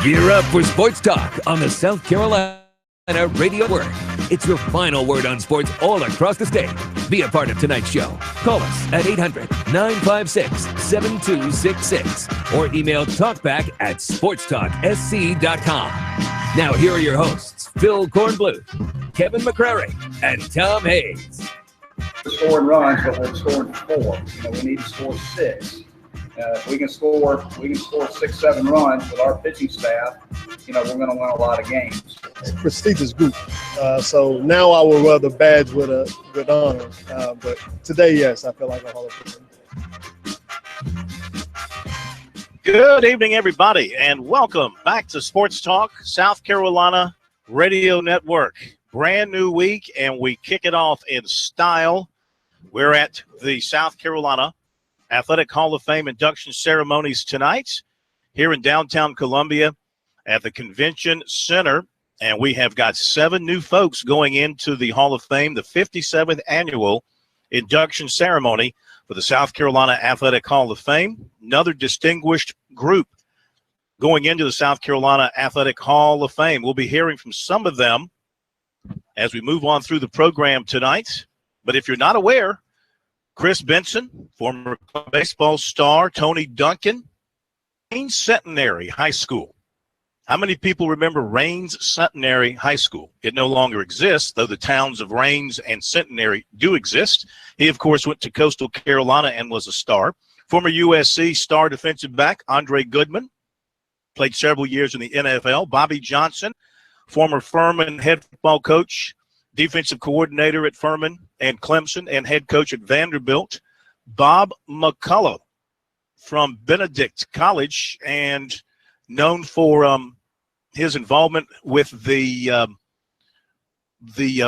Gear up for Sports Talk on the South Carolina Radio Network. It's your final word on sports all across the state. Be a part of tonight's show. Call us at 800-956-7266 or email talkback@sportstalksc.com. Now here are your hosts, Phil Kornbluth, Kevin McCrary, and Tom Hayes. We're scoring runs, but we're scoring 4. We need to score 6. If we can score 6, 7 runs with our pitching staff, we're going to win a lot of games. It's a prestigious group. So now I will wear the badge with honor. But today, yes, I feel like a Hall of Famer. Good evening, everybody, and welcome back to Sports Talk, South Carolina Radio Network. Brand new week, and we kick it off in style. We're at the South Carolina Athletic Hall of Fame induction ceremonies tonight here in downtown Columbia at the Convention Center. And we have got 7 new folks going into the Hall of Fame, the 57th annual induction ceremony for the South Carolina Athletic Hall of Fame. Another distinguished group going into the South Carolina Athletic Hall of Fame. We'll be hearing from some of them as we move on through the program tonight. But if you're not aware, Chris Benson, former baseball star, Tony Duncan, Raines Centenary High School. How many people remember Raines Centenary High School? It no longer exists, though the towns of Raines and Centenary do exist. He, of course, went to Coastal Carolina and was a star. Former USC star defensive back Andre Goodman, played several years in the NFL. Bobby Johnson, former Furman head football coach, defensive coordinator at Furman and Clemson, and head coach at Vanderbilt. Bob McCullough from Benedict College, and known for his involvement with the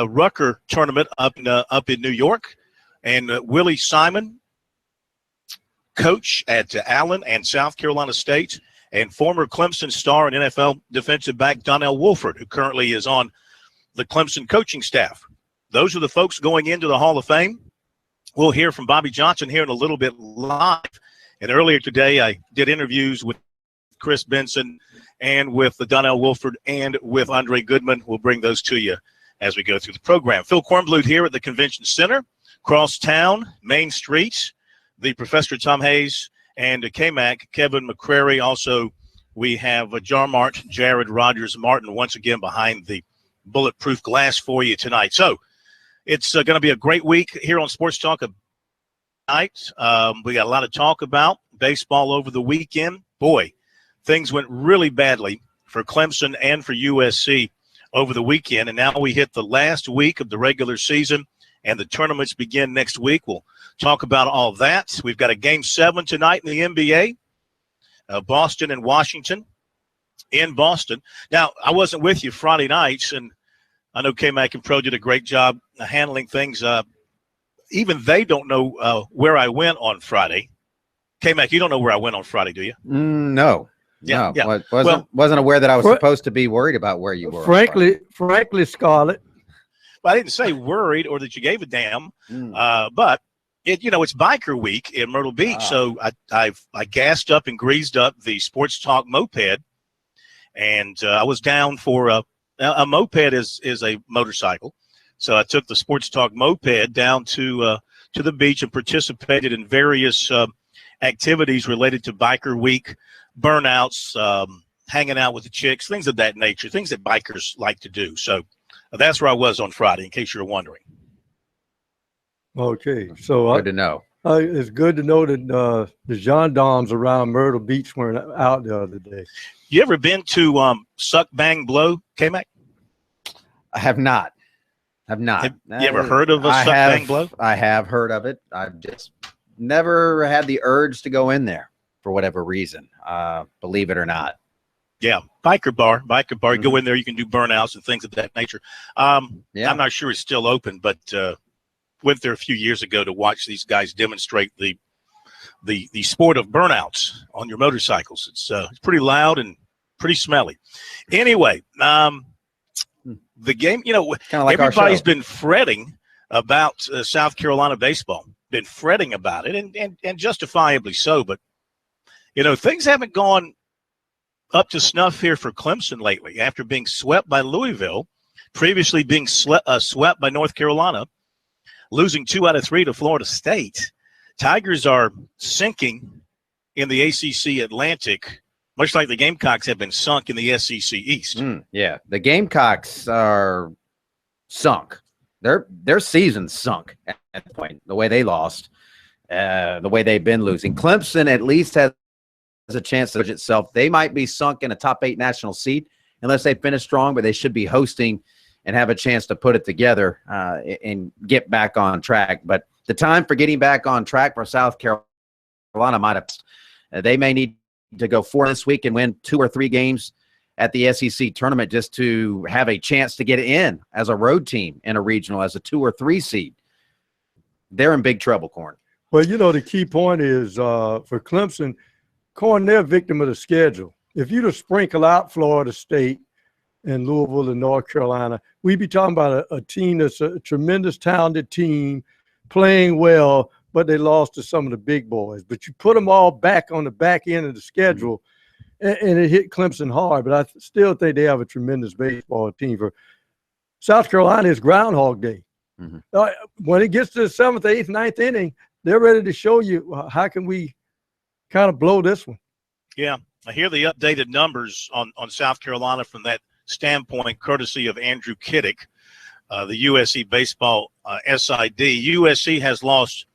Rucker tournament up in New York. And Willie Simon, coach at Allen and South Carolina State, and former Clemson star and NFL defensive back Donnell Wolford, who currently is on the Clemson coaching staff. Those are the folks going into the Hall of Fame. We'll hear from Bobby Johnson here in a little bit live. And earlier today, I did interviews with Chris Benson and with the Donnell Wolford and with Andre Goodman. We'll bring those to you as we go through the program. Phil Kornbluth here at the Convention Center, cross town, Main Street, the Professor Tom Hayes and K-Mac, Kevin McCrary. Also, we have Jarmart, Jared Rogers Martin, once again behind the bulletproof glass for you tonight. So it's going to be a great week here on Sports Talk tonight. We got a lot of talk about baseball over the weekend. Boy, things went really badly for Clemson and for USC over the weekend, and now we hit the last week of the regular season, and the tournaments begin next week. We'll talk about all that. We've got a Game 7 tonight in the NBA, Boston and Washington in Boston. Now, I wasn't with you Friday nights, and I know K-Mac and Pro did a great job handling things. Even they don't know where I went on Friday. K-Mac, you don't know where I went on Friday, do you? No. Yeah. Wasn't aware that I was supposed to be worried about where you were. Frankly, Scarlett. Well, I didn't say worried or that you gave a damn, but it's biker week in Myrtle Beach, so I gassed up and greased up the Sports Talk moped, and I was down for a moped is a motorcycle, so I took the Sports Talk moped down to the beach and participated in various activities related to biker week, burnouts, hanging out with the chicks, things of that nature, things that bikers like to do. So that's where I was on Friday, in case you're wondering. Okay, so good to know. It's good to know that the gendarmes around Myrtle Beach weren't out the other day. You ever been to Suck Bang Blow, K-Mac? I have not. Have you ever heard of Suck Bang Blow? I have heard of it. I've just never had the urge to go in there for whatever reason, believe it or not. Yeah, biker bar. You go in there, you can do burnouts and things of that nature. I'm not sure it's still open, but went there a few years ago to watch these guys demonstrate the sport of burnouts on your motorcycles. It's pretty loud and pretty smelly. Anyway, the game, kind of like everybody's been fretting about South Carolina baseball, been fretting about it, and justifiably so. But, things haven't gone up to snuff here for Clemson lately after being swept by Louisville, previously being swept by North Carolina, losing 2 out of 3 to Florida State. Tigers are sinking in the ACC Atlantic, much like the Gamecocks have been sunk in the SEC East. Yeah, the Gamecocks are sunk. Their season's sunk at the point, the way they lost, the way they've been losing. Clemson at least has a chance to judge itself. They might be sunk in a top 8 national seed unless they finish strong, but they should be hosting and have a chance to put it together and get back on track. But the time for getting back on track for South Carolina might have. They may need to go 4 this week and win 2 or 3 games at the SEC tournament just to have a chance to get in as a road team in a regional as a 2 or 3 seed. They're in big trouble, Corn. Well, the key point is for Clemson, Corn, they're a victim of the schedule. If you just sprinkle out Florida State and Louisville and North Carolina, we'd be talking about a team that's a tremendous, talented team playing well, but they lost to some of the big boys. But you put them all back on the back end of the schedule, and it hit Clemson hard. But I still think they have a tremendous baseball team. For South Carolina, it's Groundhog Day. When it gets to the 7th, 8th, 9th inning, they're ready to show you how can we kind of blow this one. Yeah, I hear the updated numbers on South Carolina from that standpoint, courtesy of Andrew Kiddick, the USC baseball SID. USC has lost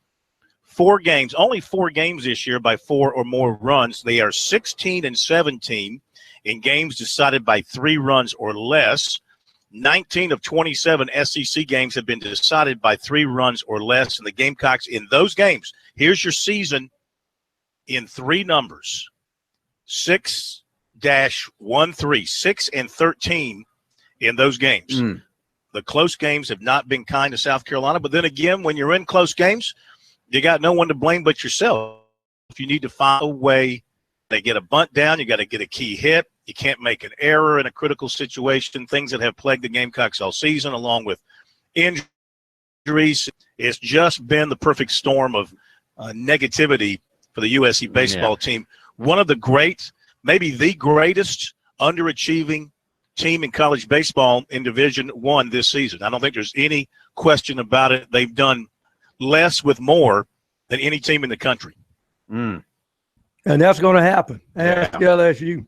4 games, only 4 games this year by 4 or more runs. They are 16-17 in games decided by 3 runs or less. 19 of 27 SEC games have been decided by 3 runs or less. And the Gamecocks in those games, here's your season in 3 numbers: 6-13, 6-13 in those games. The close games have not been kind to South Carolina. But then again, when you're in close games, you got no one to blame but yourself. If you need to find a way, they get a bunt down, you got to get a key hit. You can't make an error in a critical situation, things that have plagued the Gamecocks all season, along with injuries. It's just been the perfect storm of negativity for the USC baseball team. One of the great, maybe the greatest underachieving team in college baseball in Division I this season. I don't think there's any question about it. They've done less with more than any team in the country. And that's going to happen. Ask LSU.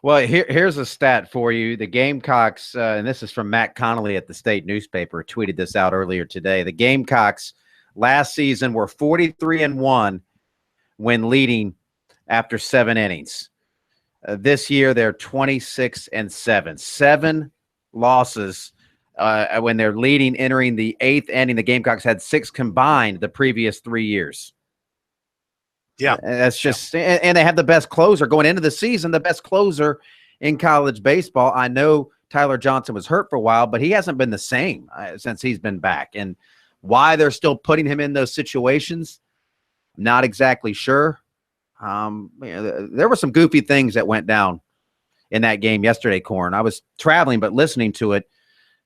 Well, here's a stat for you. The Gamecocks, and this is from Matt Connolly at the State newspaper, tweeted this out earlier today. The Gamecocks last season were 43-1 when leading after 7 innings. This year, they're 26-7. 7 losses when they're leading entering the 8th inning. The Gamecocks had 6 combined the previous 3 years. Yeah. That's just, and they have the best closer going into the season, the best closer in college baseball. I know Tyler Johnson was hurt for a while, but he hasn't been the same since he's been back. And why they're still putting him in those situations, not exactly sure. There were some goofy things that went down in that game yesterday, Corn. I was traveling, but listening to it.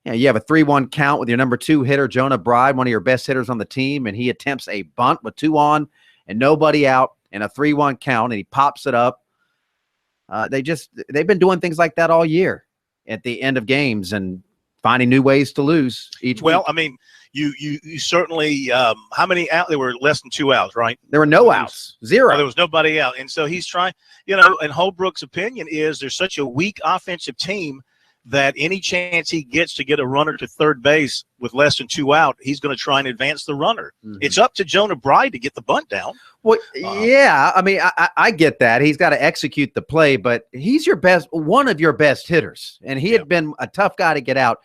You have a 3-1 count with your number 2 hitter, Jonah Bride, one of your best hitters on the team, and he attempts a bunt with 2 on and nobody out in a 3-1 count, and he pops it up. They've been doing things like that all year at the end of games and finding new ways to lose each week. Well, I mean, you certainly how many out? There were less than 2 outs, right? There were no outs, 0. There was nobody out, and so he's trying. And Holbrook's opinion is there's such a weak offensive team that any chance he gets to get a runner to third base with less than 2 out, he's going to try and advance the runner. It's up to Jonah Bride to get the bunt down. Well, yeah, I mean, I get that. He's got to execute the play, but he's one of your best hitters, and he had been a tough guy to get out.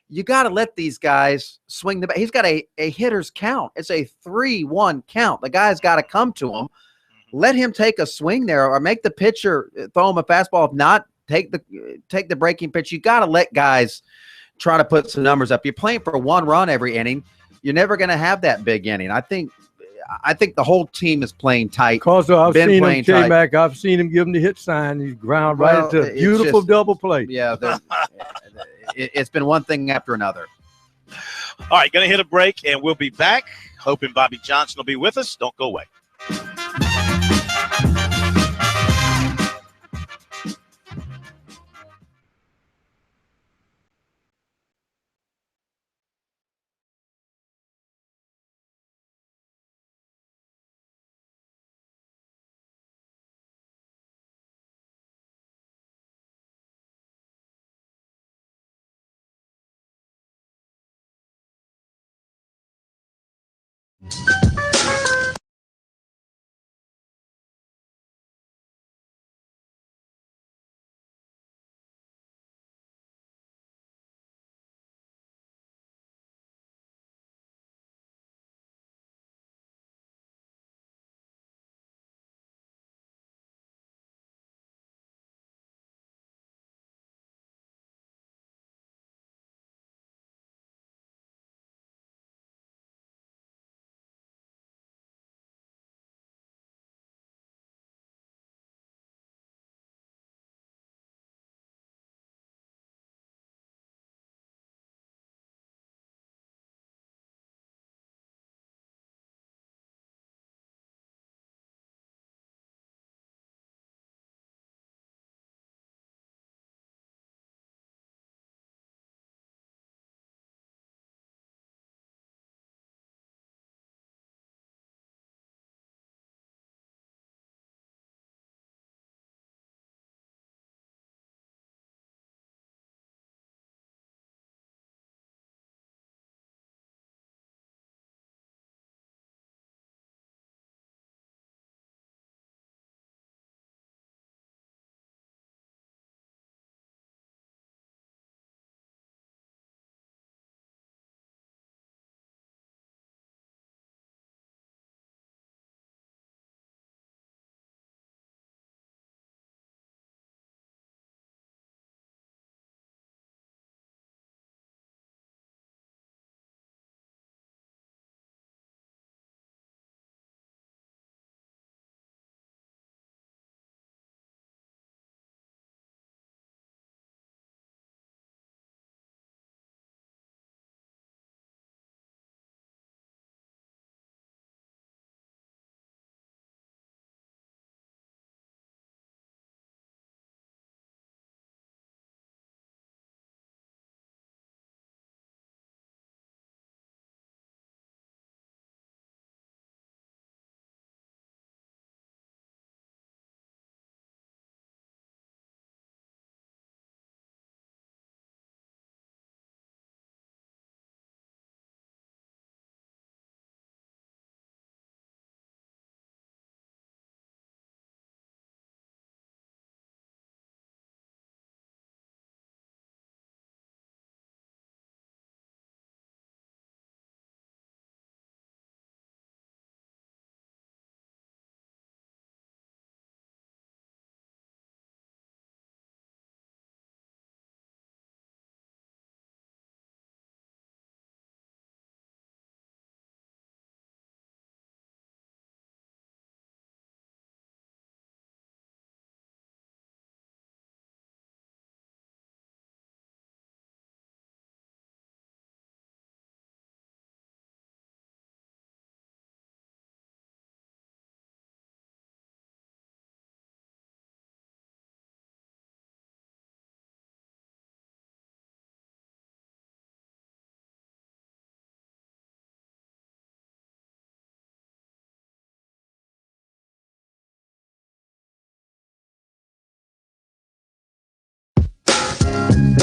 You got to let these guys swing the bat. He's got a hitter's count. It's a 3-1 count. The guy's got to come to him. Let him take a swing there or make the pitcher throw him a fastball. If not, take the breaking pitch. You got to let guys try to put some numbers up. You're playing for 1 run every inning. You're never going to have that big inning. I think the whole team is playing tight. Because I've seen him, K-Mac, I've seen him give him the hit sign. He's ground right into a beautiful double play. Yeah, it's been one thing after another. All right, going to hit a break, and we'll be back. Hoping Bobby Johnson will be with us. Don't go away.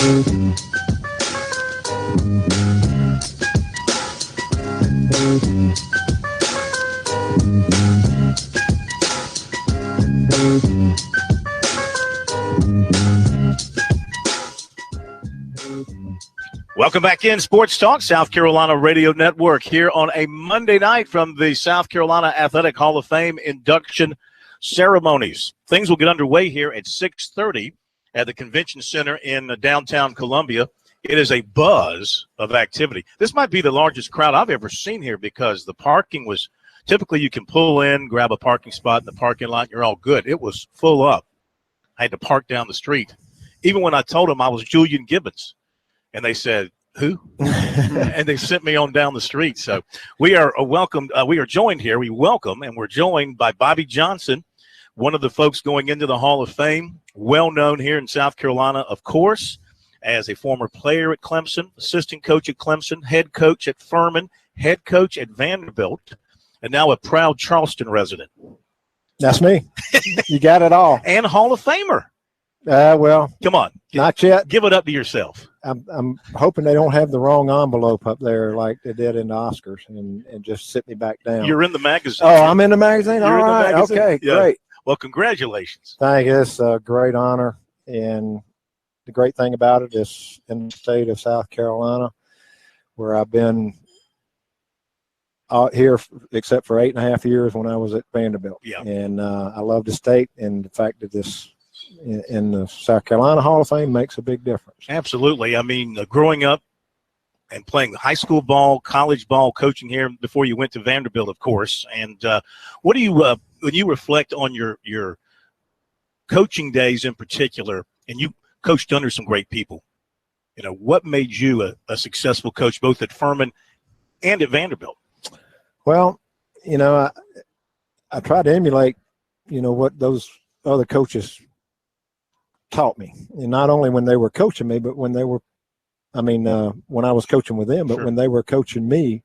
Welcome back in Sports Talk, South Carolina Radio Network, here on a Monday night from the South Carolina Athletic Hall of Fame induction ceremonies. Things will get underway here at 6:30 at the Convention Center in downtown Columbia. It is a buzz of activity. This might be the largest crowd I've ever seen here because the parking was – typically you can pull in, grab a parking spot in the parking lot, and you're all good. It was full up. I had to park down the street. Even when I told them I was Julian Gibbons. And they said, who? And they sent me on down the street. So we are we are joined here. We're joined by Bobby Johnson, one of the folks going into the Hall of Fame, well known here in South Carolina, of course, as a former player at Clemson, assistant coach at Clemson, head coach at Furman, head coach at Vanderbilt, and now a proud Charleston resident. That's me. You got it all. And Hall of Famer. Well, come on. Not yet. Give it up to yourself. I'm hoping they don't have the wrong envelope up there like they did in the Oscars and just sit me back down. You're in the magazine. Oh, I'm in the magazine? You're all right. magazine? Okay, yeah. Great. Well, congratulations. Thank you. It's a great honor. And the great thing about it is in the state of South Carolina, where I've been out here except for 8.5 years when I was at Vanderbilt. Yeah. And I love the state and the fact that this in the South Carolina Hall of Fame makes a big difference. Absolutely. I mean, growing up and playing high school ball, college ball, coaching here before you went to Vanderbilt, of course. And what do you when you reflect on your coaching days in particular, and you coached under some great people, you know, what made you a successful coach both at Furman and at Vanderbilt? Well, you know, I try to emulate, you know, what those other coaches taught me, and not only when they were coaching me, but when they were, when I was coaching with them, but Sure. when they were coaching me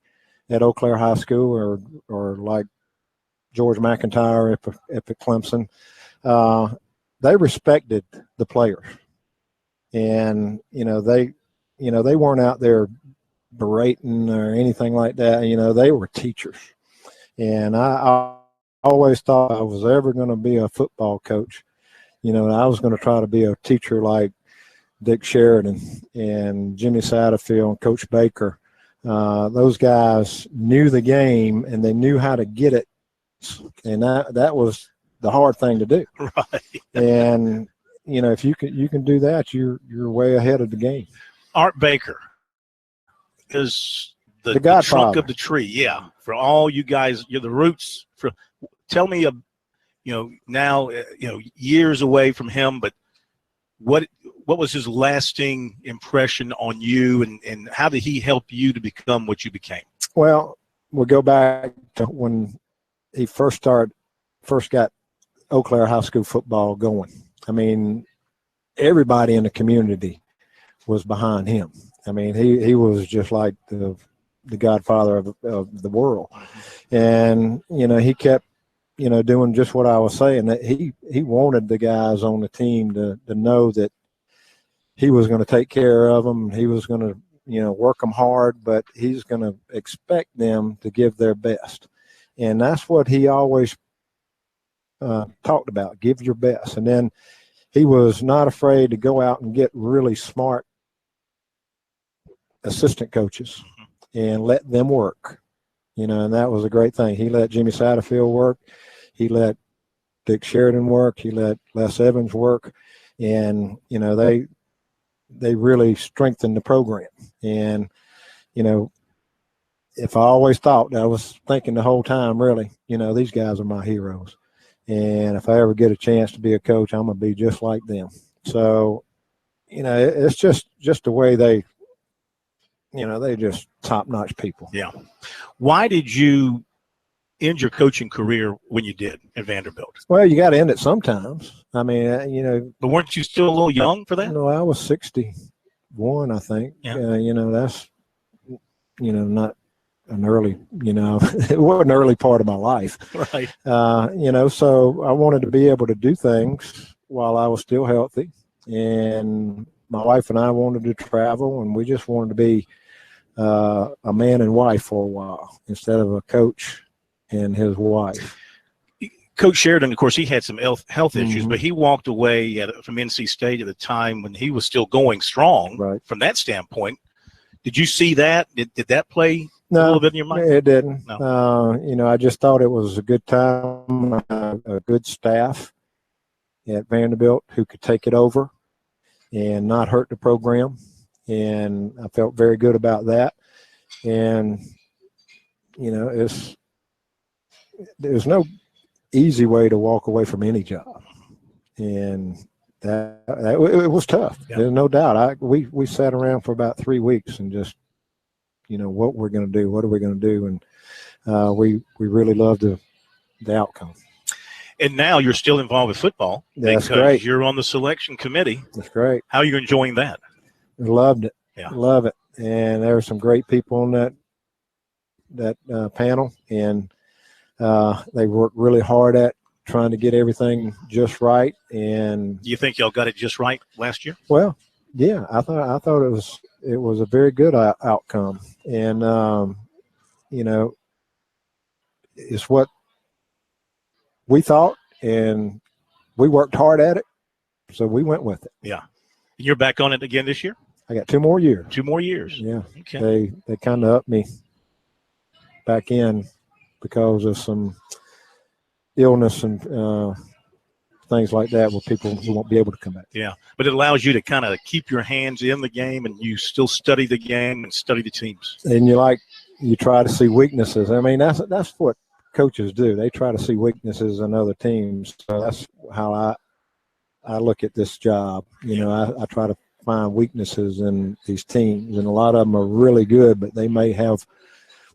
at Eau Claire High School or like George McIntyre at Clemson, they respected the players, and they weren't out there berating or anything like that. You know, they were teachers, and I always thought I was ever going to be a football coach. You know, I was going to try to be a teacher like Dick Sheridan and Jimmy Satterfield and Coach Baker. Those guys knew the game and they knew how to get it, and that was the hard thing to do. Right. And you know, if you can do that, you're way ahead of the game. Art Baker is the Godfather. trunk of the tree. Yeah, for all you guys, you're the roots. Tell me now, years away from him, but what was his lasting impression on you, and how did he help you to become what you became? Well, we'll go back to when he first got Eau Claire High School football going. I mean, everybody in the community was behind him. I mean, he was just like the godfather of the world. And, he kept, doing just what I was saying, that he wanted the guys on the team to know that he was going to take care of them. He was going to, work them hard, but he's going to expect them to give their best. And that's what he always talked about, give your best. And then he was not afraid to go out and get really smart assistant coaches and let them work, and that was a great thing. He let Jimmy Satterfield work. He let Dick Sheridan work. He let Les Evans work. And, they really strengthened the program. And, if I always thought, I was thinking the whole time, really, these guys are my heroes. And if I ever get a chance to be a coach, I'm going to be just like them. So, it's just the way they just top-notch people. Yeah. Why did you end your coaching career when you did at Vanderbilt? Well, you got to end it sometimes. I mean, But weren't you still a little young for that? No, I was 61, I think. Yeah. That's, not an early, it wasn't an early part of my life. Right. So I wanted to be able to do things while I was still healthy. And, my wife and I wanted to travel, and we just wanted to be a man and wife for a while instead of a coach and his wife. Coach Sheridan, of course, he had some health issues, Mhm. but he walked away from NC State at a time when he was still going strong. Right. From that standpoint, did you see that? Did that play a No, little bit in your mind? it didn't. No. I just thought it was a good time, a good staff at Vanderbilt who could take it over and not hurt the program. And I felt very good about that. And, there's no easy way to walk away from any job. And that it was tough. Yeah. There's no doubt. We sat around for about 3 weeks and just, what we're going to do, what are we going to do? And we really loved the outcome. And now you're still involved with football. That's because great. You're on the selection committee. That's great. How are you enjoying that? Loved it. Yeah. Love it. And there were some great people on that panel, and they worked really hard at trying to get everything just right. And Do you think y'all got it just right last year? well, yeah, I thought it was a very good outcome, and it's what we thought, and we worked hard at it, so we went with it. Yeah. You're back on it again this year? I got 2 more years. 2 more years. Yeah. Okay. They kind of upped me back in because of some illness and things like that, where people who won't be able to come back. Yeah. But it allows you to kind of keep your hands in the game, and you still study the game and study the teams. And you try to see weaknesses. I mean, that's what coaches do. They try to see weaknesses in other teams. So that's how I look at this job. I try to find weaknesses in these teams, and a lot of them are really good, but they may have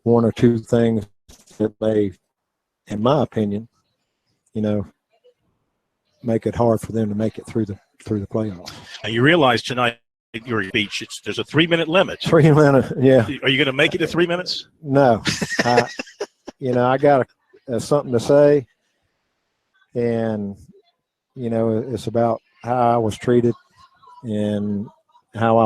1 or 2 things that they, in my opinion, make it hard for them to make it through the playoffs. And you realize tonight at your beach, there's a 3-minute limit. 3 minutes, yeah. Are you going to make it to 3 minutes? No, I got something to say, and it's about how I was treated and how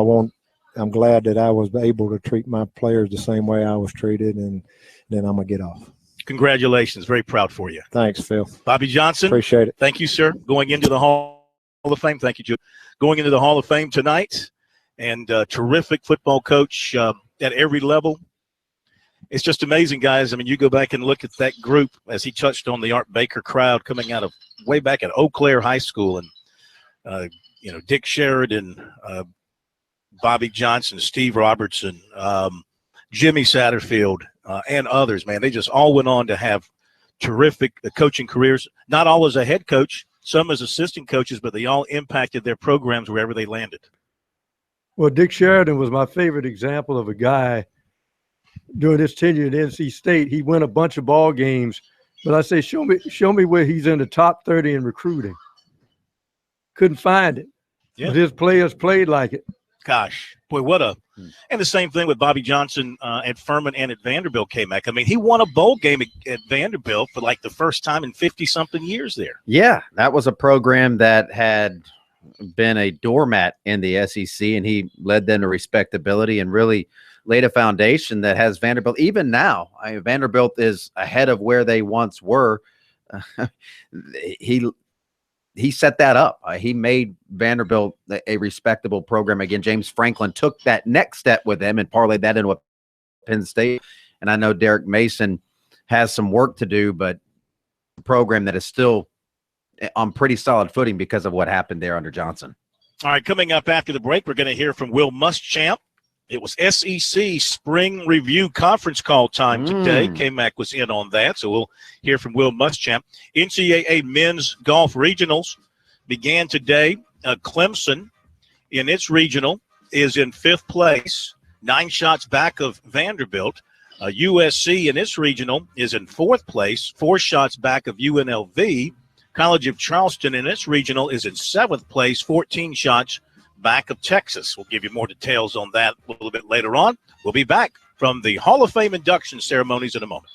I'm glad that I was able to treat my players the same way I was treated, and then I'm gonna get off. Congratulations. Very proud for you. Thanks, Phil. Bobby Johnson. Appreciate it. Thank you, sir. Going into the Hall of Fame. Thank you, Joe. Going into the Hall of Fame tonight, and terrific football coach at every level. It's just amazing, guys. I mean, you go back and look at that group, as he touched on the Art Baker crowd coming out of way back at Eau Claire High School, and Dick Sheridan, Bobby Johnson, Steve Robertson, Jimmy Satterfield, and others. Man, they just all went on to have terrific coaching careers. Not all as a head coach, some as assistant coaches, but they all impacted their programs wherever they landed. Well, Dick Sheridan was my favorite example of a guy during his tenure at NC State. He won a bunch of ball games, but I say, show me where he's in the top 30 in recruiting. Couldn't find it. Yeah. But his players played like it. Gosh, boy, what a – and the same thing with Bobby Johnson at Furman and at Vanderbilt came back. I mean, he won a bowl game at Vanderbilt for like the first time in 50-something years there. Yeah, that was a program that had been a doormat in the SEC, and he led them to respectability and really laid a foundation that has Vanderbilt. Even now, Vanderbilt is ahead of where they once were. He set that up. He made Vanderbilt a respectable program. Again, James Franklin took that next step with them and parlayed that into a Penn State. And I know Derek Mason has some work to do, but a program that is still on pretty solid footing because of what happened there under Johnson. All right, coming up after the break, we're going to hear from Will Muschamp. It was SEC Spring Review Conference Call time today. K-Mac was in on that, so we'll hear from Will Muschamp. NCAA Men's Golf Regionals began today. Clemson, in its regional, is in 5th place, 9 shots back of Vanderbilt. USC, in its regional, is in 4th place, 4 shots back of UNLV. College of Charleston, in its regional, is in 7th place, 14 shots back of Texas. We'll give you more details on that a little bit later on. We'll be back from the Hall of Fame induction ceremonies in a moment.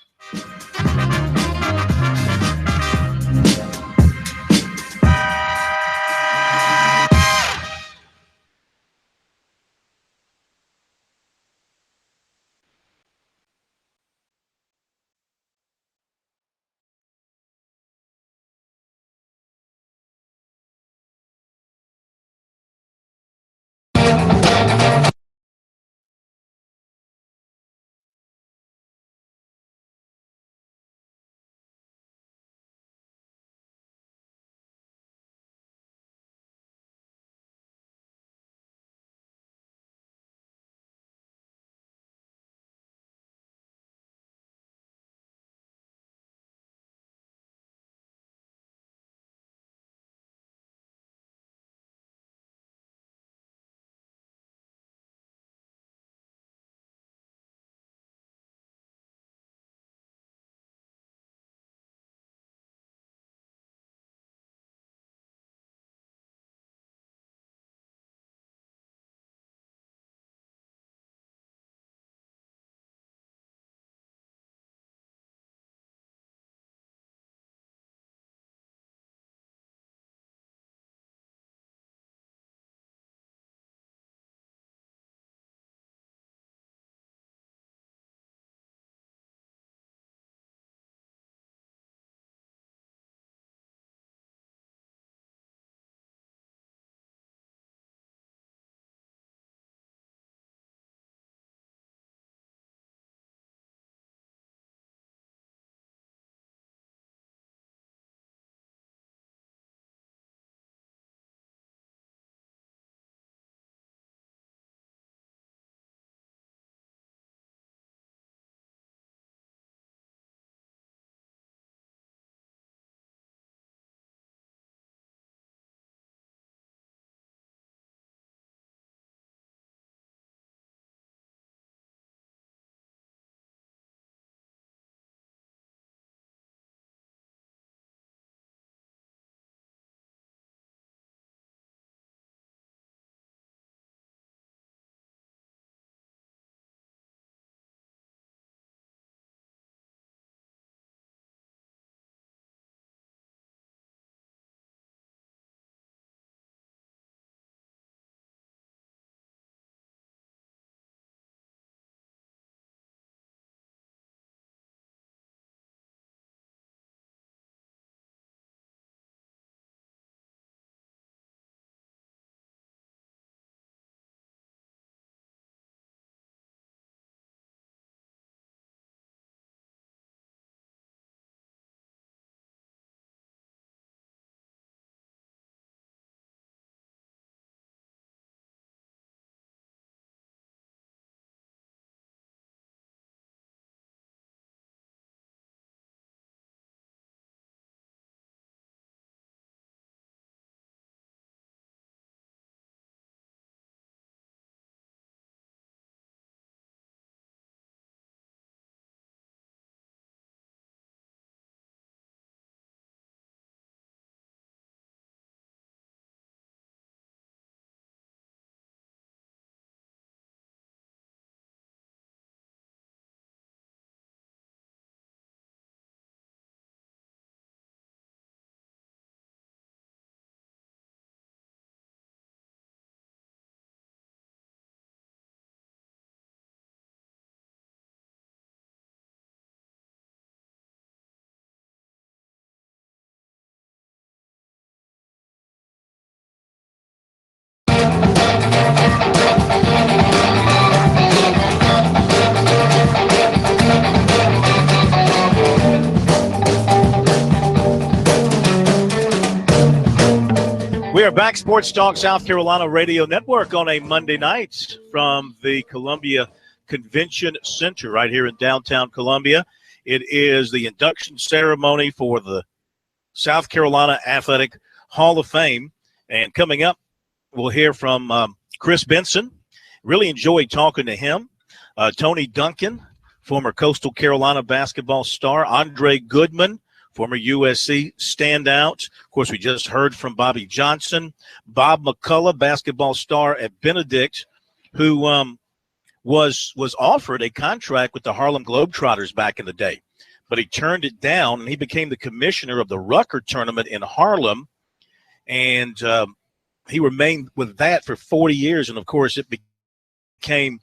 are back, Sports Talk South Carolina Radio Network on a Monday night from the Columbia Convention Center right here in downtown Columbia. It is the induction ceremony for the South Carolina Athletic Hall of Fame. And coming up, we'll hear from Chris Benson. Really enjoyed talking to him. Tony Duncan, former Coastal Carolina basketball star. Andre Goodman, former USC standout. Of course, we just heard from Bobby Johnson. Bob McCullough, basketball star at Benedict, who was offered a contract with the Harlem Globetrotters back in the day. But he turned it down, and he became the commissioner of the Rucker tournament in Harlem. And he remained with that for 40 years. And, of course, it became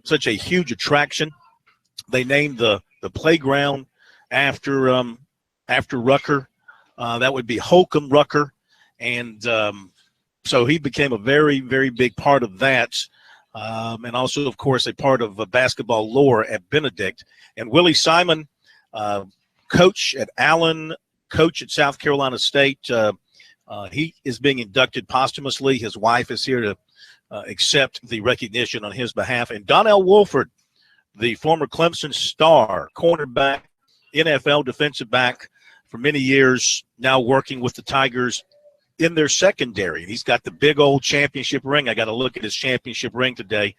such a huge attraction. They named the playground after Rucker. That would be Holcomb Rucker. And so he became a very, very big part of that. And also, of course, a part of basketball lore at Benedict. And Willie Simon, coach at Allen, coach at South Carolina State, he is being inducted posthumously. His wife is here to accept the recognition on his behalf. And Donnell Wolford, the former Clemson star, cornerback, NFL defensive back for many years, now working with the Tigers in their secondary. He's got the big old championship ring. I got to look at his championship ring today.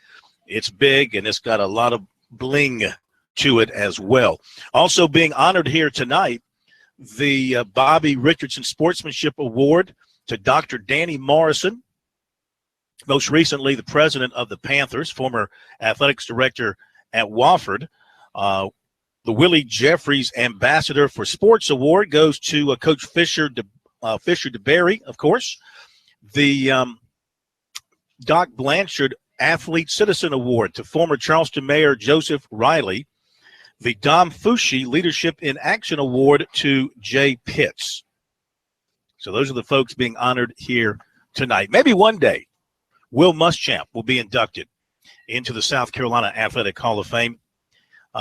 It's big, and it's got a lot of bling to it as well. Also being honored here tonight, the Bobby Richardson Sportsmanship Award to Dr. Danny Morrison, most recently the president of the Panthers, former athletics director at Wofford. The Willie Jeffries Ambassador for Sports Award goes to Coach Fisher DeBerry, of course. The Doc Blanchard Athlete Citizen Award to former Charleston Mayor Joseph Riley. The Dom Fushi Leadership in Action Award to Jay Pitts. So those are the folks being honored here tonight. Maybe one day Will Muschamp will be inducted into the South Carolina Athletic Hall of Fame.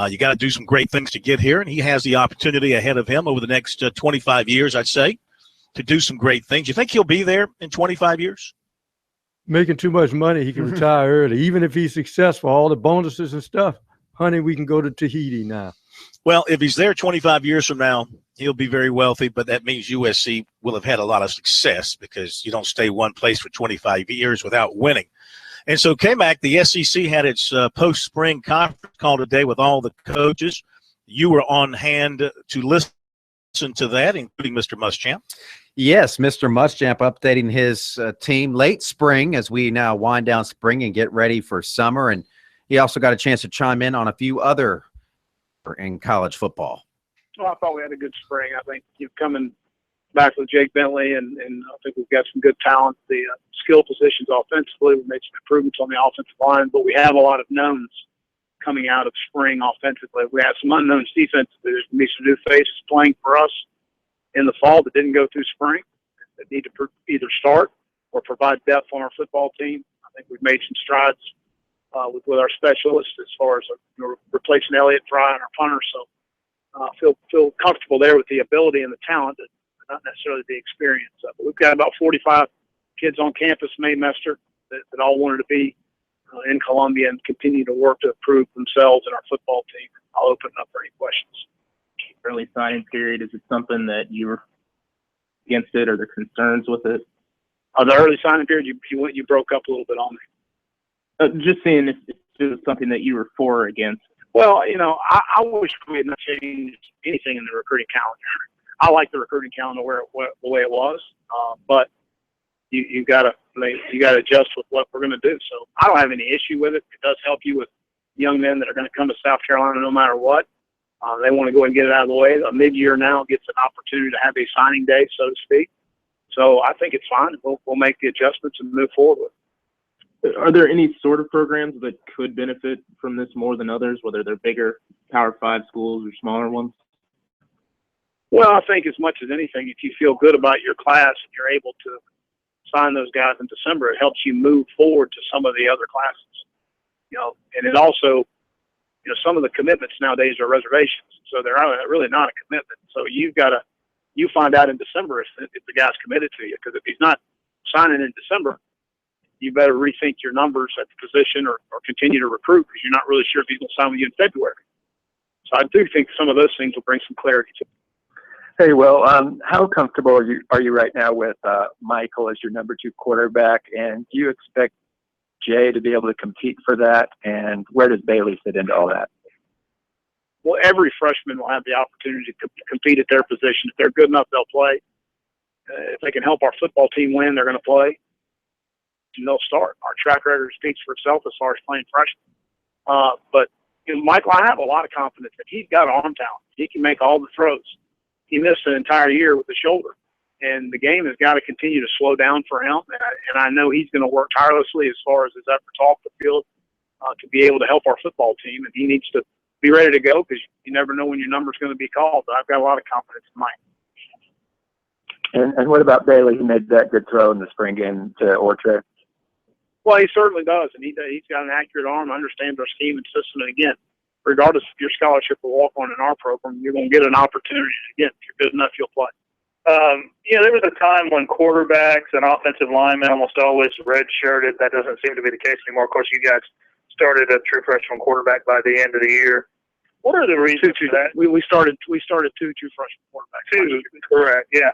You got to do some great things to get here, and he has the opportunity ahead of him over the next 25 years, I'd say, to do some great things. You think he'll be there in 25 years? Making too much money, he can retire early. Even if he's successful, all the bonuses and stuff, honey, we can go to Tahiti now. Well, if he's there 25 years from now, he'll be very wealthy, but that means USC will have had a lot of success because you don't stay one place for 25 years without winning. And so KMAC, the SEC, had its post-spring conference call today with all the coaches. You were on hand to listen to that, including Mr. Muschamp. Yes, Mr. Muschamp updating his team late spring as we now wind down spring and get ready for summer. And he also got a chance to chime in on a few other in college football. Well, I thought we had a good spring. I think you're coming back with Jake Bentley, and I think we've got some good talent. The skill positions offensively, we made some improvements on the offensive line, but we have a lot of knowns coming out of spring offensively. We have some unknowns defensively. There's going to be some new faces playing for us in the fall that didn't go through spring that need to either start or provide depth on our football team. I think we've made some strides with our specialists as far as replacing Elliott Fry and our punter. So feel comfortable there with the ability and the talent, but not necessarily the experience. But we've got about 45 kids on campus Maymester that all wanted to be in Columbia and continue to work to improve themselves and our football team. I'll open it up for any questions. Early signing period, is it something that you were against it, or the concerns with it? The early signing period, you broke up a little bit on me. Just seeing if it was something that you were for or against. Well, I wish we had not changed anything in the recruiting calendar. I like the recruiting calendar the way it was, but you got to adjust with what we're going to do. So I don't have any issue with it. It does help you with young men that are going to come to South Carolina no matter what. They want to go and get it out of the way. A mid-year now gets an opportunity to have a signing day, so to speak. So I think it's fine. We'll make the adjustments and move forward with it. Are there any sort of programs that could benefit from this more than others, whether they're bigger Power 5 schools or smaller ones? Well, I think as much as anything, if you feel good about your class and you're able to sign those guys in December, it helps you move forward to some of the other classes. And it also, some of the commitments nowadays are reservations, so they're really not a commitment. So you find out in December if the guy's committed to you, because if he's not signing in December, you better rethink your numbers at the position or continue to recruit because you're not really sure if he's going to sign with you in February. So I do think some of those things will bring some clarity to it. Hey, Will, how comfortable are you right now with Michael as your number 2 quarterback? And do you expect Jay to be able to compete for that? And where does Bailey fit into all that? Well, every freshman will have the opportunity to compete at their position. If they're good enough, they'll play. If they can help our football team win, they're going to play. And they'll start. Our track record speaks for itself as far as playing freshmen. But Michael, I have a lot of confidence that he's got arm talent. He can make all the throws. He missed an entire year with the shoulder, and the game has got to continue to slow down for him. And I know he's going to work tirelessly as far as his efforts off the field to be able to help our football team. And he needs to be ready to go because you never know when your number's going to be called. But I've got a lot of confidence in Mike. And what about Bailey? He made that good throw in the spring game to Ortre. Well, he certainly does, and he's got an accurate arm, understands our scheme and system. And again, regardless if your scholarship or walk-on in our program, you're going to get an opportunity. Again, if you're good enough, you'll play. There was a time when quarterbacks and offensive linemen almost always red-shirted. That doesn't seem to be the case anymore. Of course, you guys started a true freshman quarterback by the end of the year. What are the reasons for that? We started 2 true freshman quarterbacks. 2, correct, yeah.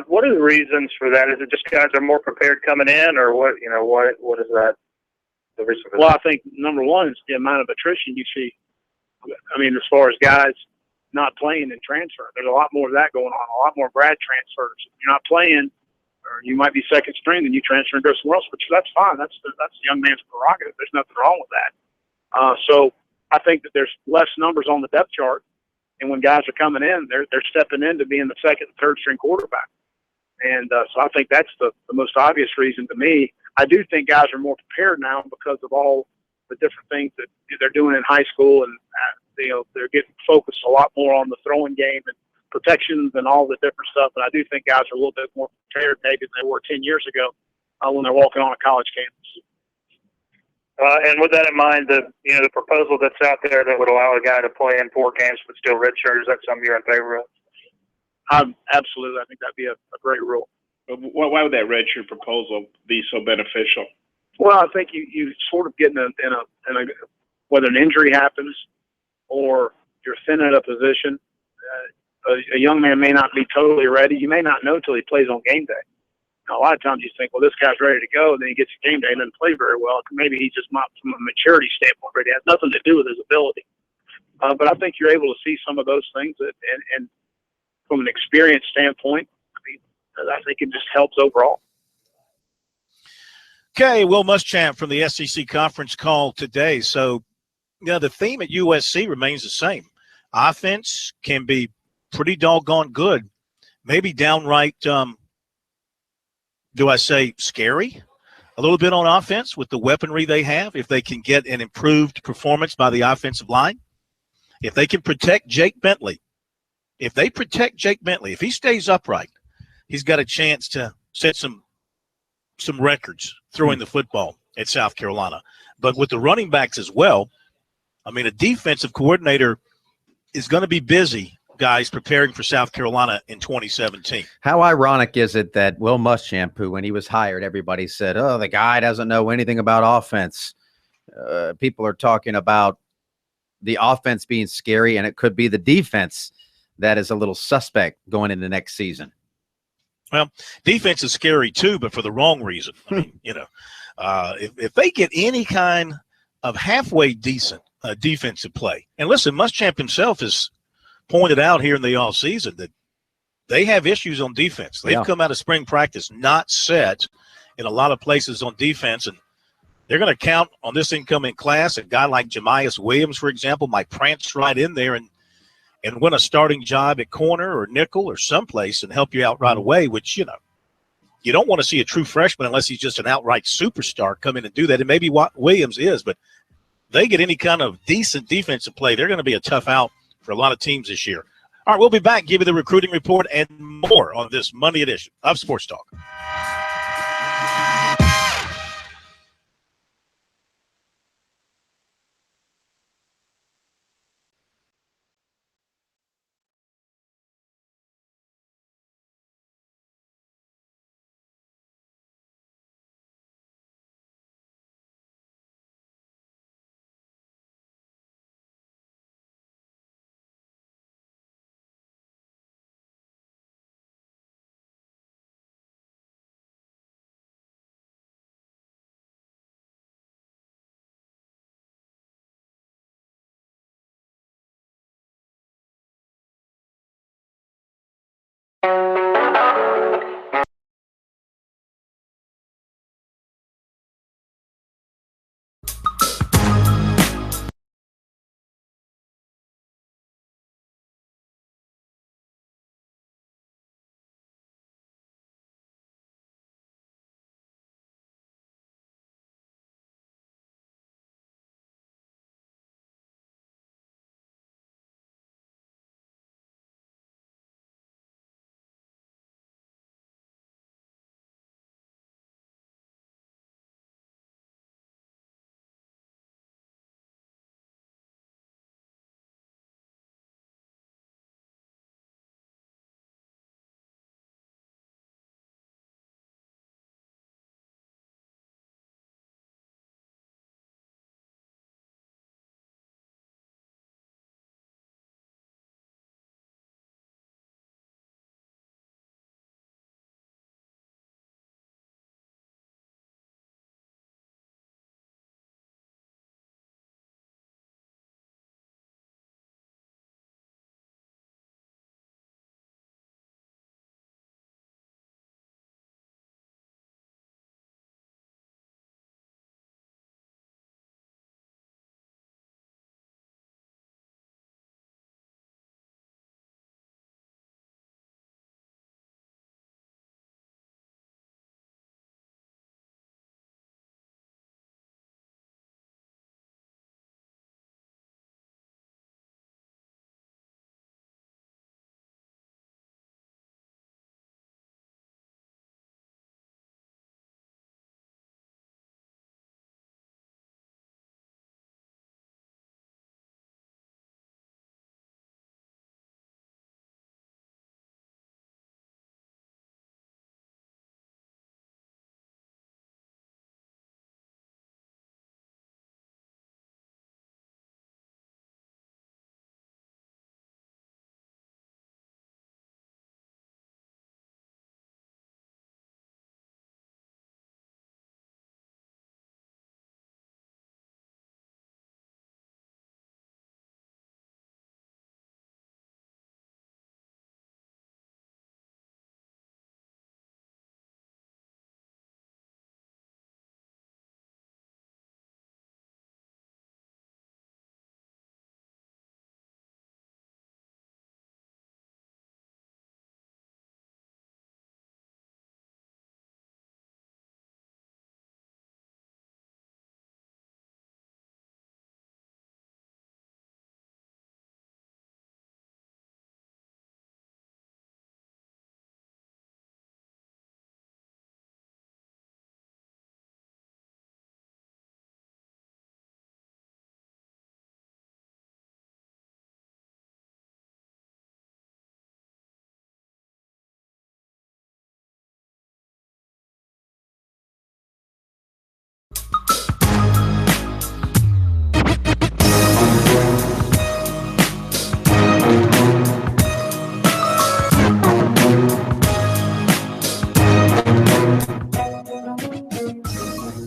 What are the reasons for that? Is it just guys are more prepared coming in, or what? What is that? The reason for well, that? I think number one is the amount of attrition you see. I mean, as far as guys not playing and transfer, there's a lot more of that going on. A lot more grad transfers. If you're not playing, or you might be second string, then you transfer and go somewhere else. But that's fine. That's the young man's prerogative. There's nothing wrong with that. So I think that there's less numbers on the depth chart. And when guys are coming in, they're stepping into being the second and third string quarterback. And so I think that's the most obvious reason to me. I do think guys are more prepared now because of all the different things that they're doing in high school. And, they're getting focused a lot more on the throwing game and protections and all the different stuff. And I do think guys are a little bit more prepared maybe than they were 10 years ago when they're walking on a college campus. And with that in mind, the proposal that's out there that would allow a guy to play in 4 games but still redshirt, is that something you're in favor of? Absolutely. I think that'd be a great rule. But why would that redshirt proposal be so beneficial? Well, I think you sort of get in a whether an injury happens or you're thin at a position, a young man may not be totally ready. You may not know till he plays on game day. Now, a lot of times you think, well, this guy's ready to go, and then he gets to game day and doesn't play very well. Maybe he's just not from a maturity standpoint ready. It has nothing to do with his ability. But I think you're able to see some of those things, and from an experience standpoint, I think it just helps overall. Okay, Will Muschamp from the SEC conference call today. So, the theme at USC remains the same. Offense can be pretty doggone good, maybe downright, do I say scary? A little bit on offense with the weaponry they have, if they can get an improved performance by the offensive line. If they can protect Jake Bentley, if he stays upright, he's got a chance to set some records throwing the football at South Carolina. But with the running backs as well, I mean, a defensive coordinator is going to be busy, guys, preparing for South Carolina in 2017. How ironic is it that Will Muschamp, who when he was hired, everybody said, oh, the guy doesn't know anything about offense. People are talking about the offense being scary, and it could be the defense that is a little suspect going into next season. Well, defense is scary too, but for the wrong reason. I mean, if they get any kind of halfway decent defensive play, and listen, Muschamp himself has pointed out here in the offseason that they have issues on defense. They've come out of spring practice not set in a lot of places on defense, and they're going to count on this incoming class. A guy like Jamias Williams, for example, might prance right in there and win a starting job at corner or nickel or someplace and help you out right away, which, you don't want to see a true freshman unless he's just an outright superstar come in and do that. And maybe what Williams is, but they get any kind of decent defensive play, they're going to be a tough out for a lot of teams this year. All right, we'll be back, give you the recruiting report and more on this Monday edition of Sports Talk.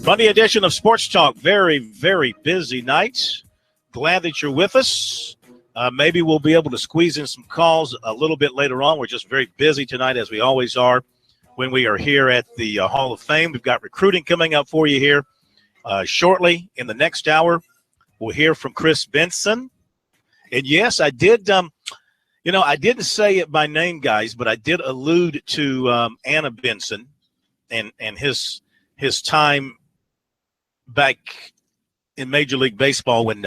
Monday edition of Sports Talk. Very, very busy night. Glad that you're with us. Maybe we'll be able to squeeze in some calls a little bit later on. We're just very busy tonight, as we always are when we are here at the Hall of Fame. We've got recruiting coming up for you here shortly. In the next hour, we'll hear from Chris Benson. And, yes, I did I didn't say it by name, guys, but I did allude to Anna Benson and his time back in Major League Baseball when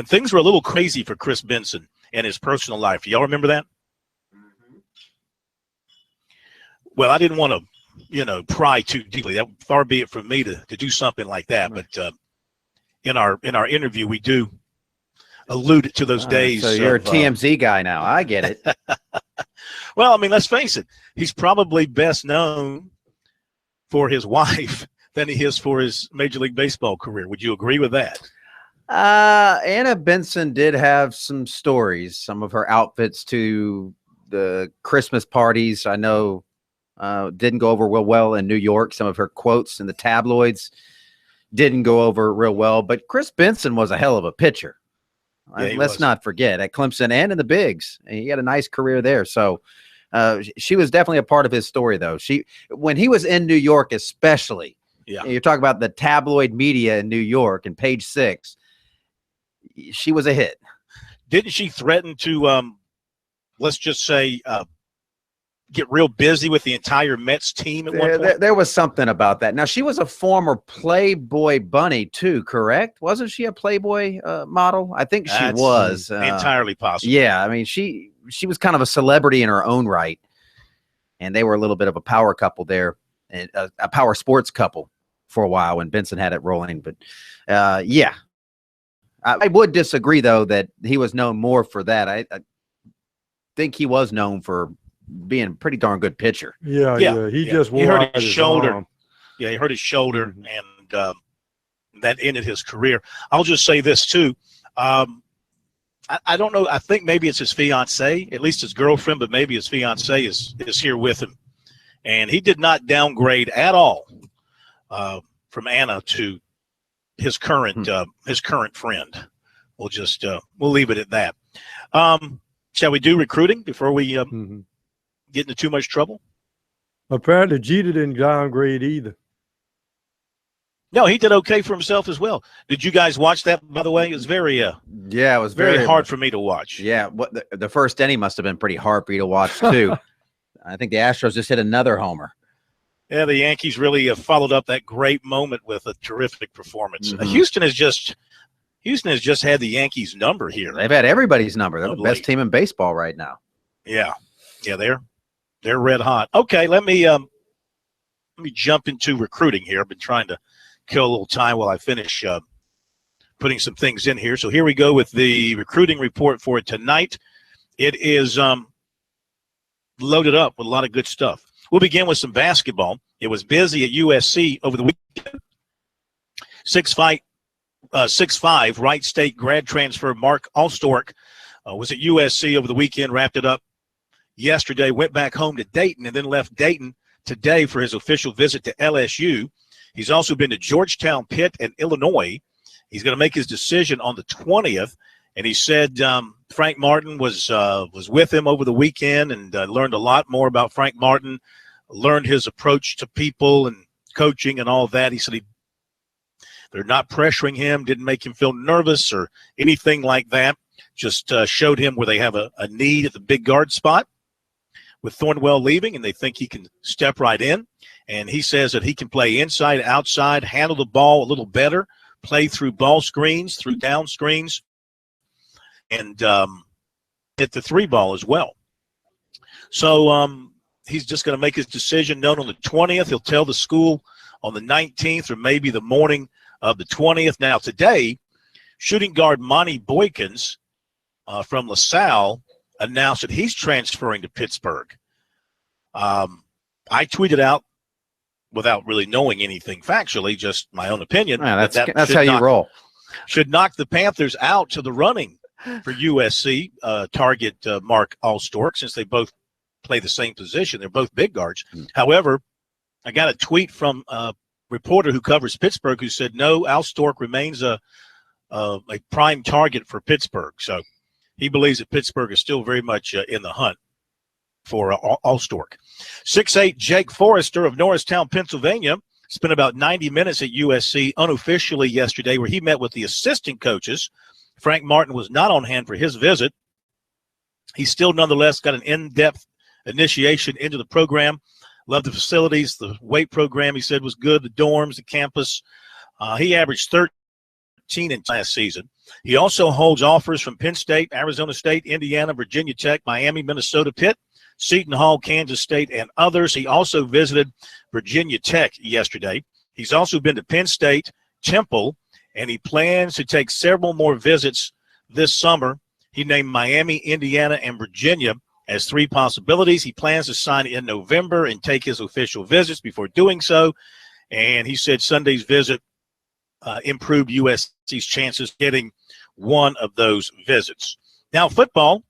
things were a little crazy for Chris Benson and his personal life. Y'all remember that? Mm-hmm. Well, I didn't want to, pry too deeply. That far be it from me to do something like that. Right. But in our interview, we do allude to those days. So you're a TMZ guy now. I get it. Well, I mean, let's face it. He's probably best known for his wife than he is for his Major League Baseball career. Would you agree with that? Anna Benson did have some stories. Some of her outfits to the Christmas parties, I know, didn't go over real well in New York. Some of her quotes in the tabloids didn't go over real well. But Chris Benson was a hell of a pitcher. Yeah, let's not forget, at Clemson and in the bigs. He had a nice career there. So She was definitely a part of his story, though. When he was in New York, especially, you're talking about the tabloid media in New York and Page Six. She was a hit. Didn't she threaten to, let's just say, get real busy with the entire Mets team at one point? There was something about that. Now, she was a former Playboy bunny, too, correct? Wasn't she a Playboy model? I think she was. Entirely possible. Yeah, I mean, she was kind of a celebrity in her own right, and they were a little bit of a power couple there, and a power sports couple for a while when Benson had it rolling. But, yeah. I would disagree, though, that he was known more for that. I think he was known for being a pretty darn good pitcher. Yeah. He just he hurt his shoulder. arm. Yeah, he hurt his shoulder, and that ended his career. I'll just say this, too. I don't know. I think maybe it's his fiance, at least his girlfriend, but maybe his fiance is here with him. And he did not downgrade at all from Anna to his current friend. We'll just we'll leave it at that. Shall we do recruiting before we get into too much trouble? Apparently, Jeter didn't downgrade either. No, he did okay for himself as well. Did you guys watch that, by the way? It was very it was very hard for me to watch. Yeah, the first inning must have been pretty hard for you to watch, too. I think the Astros just hit another homer. Yeah, the Yankees really followed up that great moment with a terrific performance. Houston has just had the Yankees' number here. They've had everybody's number. They're the best team in baseball right now. Yeah, they're red hot. Okay, let me jump into recruiting here. I've been trying to kill a little time while I finish putting some things in here. So here we go with the recruiting report for tonight. It is loaded up with a lot of good stuff. We'll begin with some basketball. It was busy at USC over the weekend. 6'5", Wright State grad transfer Mark Allstork was at USC over the weekend, wrapped it up yesterday, went back home to Dayton, and then left Dayton today for his official visit to LSU. He's also been to Georgetown, Pitt, and Illinois. He's going to make his decision on the 20th, and he said Frank Martin was with him over the weekend and learned a lot more about Frank Martin, learned his approach to people and coaching and all that. He said they're not pressuring him, didn't make him feel nervous or anything like that, just showed him where they have a need at the big guard spot with Thornwell leaving, and they think he can step right in. And he says that he can play inside, outside, handle the ball a little better, play through ball screens, through down screens, and hit the three ball as well. So he's just going to make his decision known on the 20th. He'll tell the school on the 19th or maybe the morning of the 20th. Now, today, shooting guard Monty Boykins from LaSalle announced that he's transferring to Pittsburgh. I tweeted out, without really knowing anything factually, just my own opinion. Yeah, that's how you roll. Should knock the Panthers out to the running for USC, target Mark Allstork, since they both play the same position. They're both big guards. However, I got a tweet from a reporter who covers Pittsburgh who said, no, Allstork remains a prime target for Pittsburgh. So he believes that Pittsburgh is still very much in the hunt for Allstork. 6'8" Jake Forrester of Norristown, Pennsylvania, spent about 90 minutes at USC unofficially yesterday, where he met with the assistant coaches. Frank Martin was not on hand for his visit. He still nonetheless got an in-depth initiation into the program. Loved the facilities. The weight program, he said, was good. The dorms, the campus. He averaged 13 in last season. He also holds offers from Penn State, Arizona State, Indiana, Virginia Tech, Miami, Minnesota, Pitt, Seton Hall, Kansas State, and others. He also visited Virginia Tech yesterday. He's also been to Penn State, Temple, and he plans to take several more visits this summer. He named Miami, Indiana, and Virginia as three possibilities. He plans to sign in November and take his official visits before doing so. And he said Sunday's visit improved USC's chances getting one of those visits. Now, football.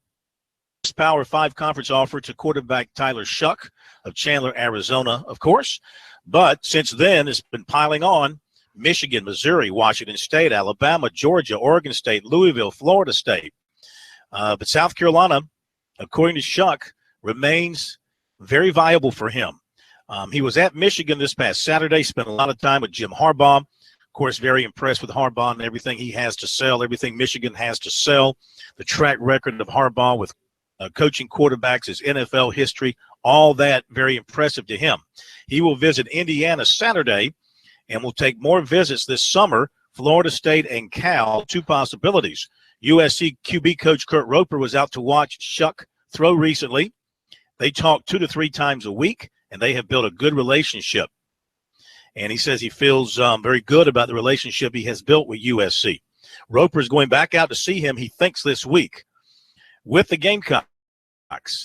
Power 5 conference offer to quarterback Tyler Shuck of Chandler, Arizona, of course. But since then, it's been piling on. Michigan, Missouri, Washington State, Alabama, Georgia, Oregon State, Louisville, Florida State. But South Carolina, according to Shuck, remains very viable for him. He was at Michigan this past Saturday, spent a lot of time with Jim Harbaugh. Of course, very impressed with Harbaugh and everything he has to sell, everything Michigan has to sell, the track record of Harbaugh with coaching quarterbacks, his NFL history, all that very impressive to him. He will visit Indiana Saturday and will take more visits this summer. Florida State and Cal, two possibilities. USC QB coach Kurt Roper was out to watch Shuck throw recently. They talk 2 to 3 times a week, and they have built a good relationship. And he says he feels very good about the relationship he has built with USC. Roper is going back out to see him, he thinks, this week. With the Gamecocks,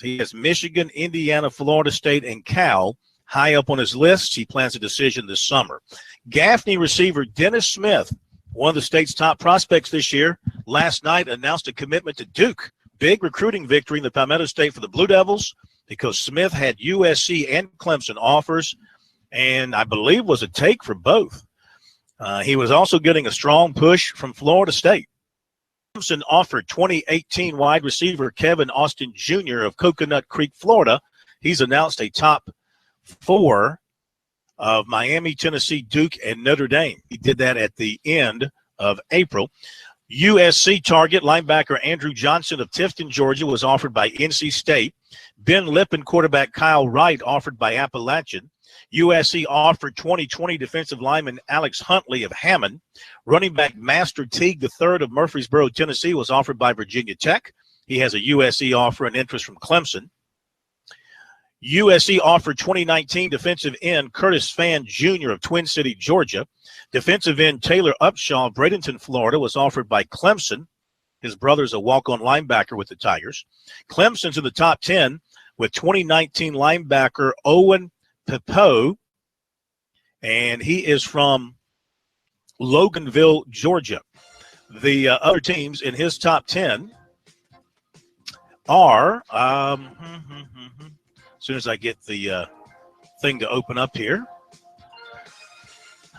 he has Michigan, Indiana, Florida State, and Cal high up on his list. He plans a decision this summer. Gaffney receiver Dennis Smith, one of the state's top prospects this year, last night announced a commitment to Duke. Big recruiting victory in the Palmetto State for the Blue Devils because Smith had USC and Clemson offers and I believe was a take for both. He was also getting a strong push from Florida State. Clemson offered 2018 wide receiver Kevin Austin Jr. of Coconut Creek, Florida. He's announced a top 4 of Miami, Tennessee, Duke, and Notre Dame. He did that at the end of April. USC target linebacker Andrew Johnson of Tifton, Georgia, was offered by NC State. Ben Lippen quarterback Kyle Wright offered by Appalachian. USC offered 2020 defensive lineman Alex Huntley of Hammond. Running back Master Teague III of Murfreesboro, Tennessee, was offered by Virginia Tech. He has a USC offer and interest from Clemson. USC offered 2019 defensive end Curtis Fan Jr. of Twin City, Georgia. Defensive end Taylor Upshaw of Bradenton, Florida, was offered by Clemson. His brother's a walk-on linebacker with the Tigers. Clemson's in the top 10 with 2019 linebacker Owen Pepo, and he is from Loganville, Georgia. The other teams in his top 10 are, as soon as I get the thing to open up here.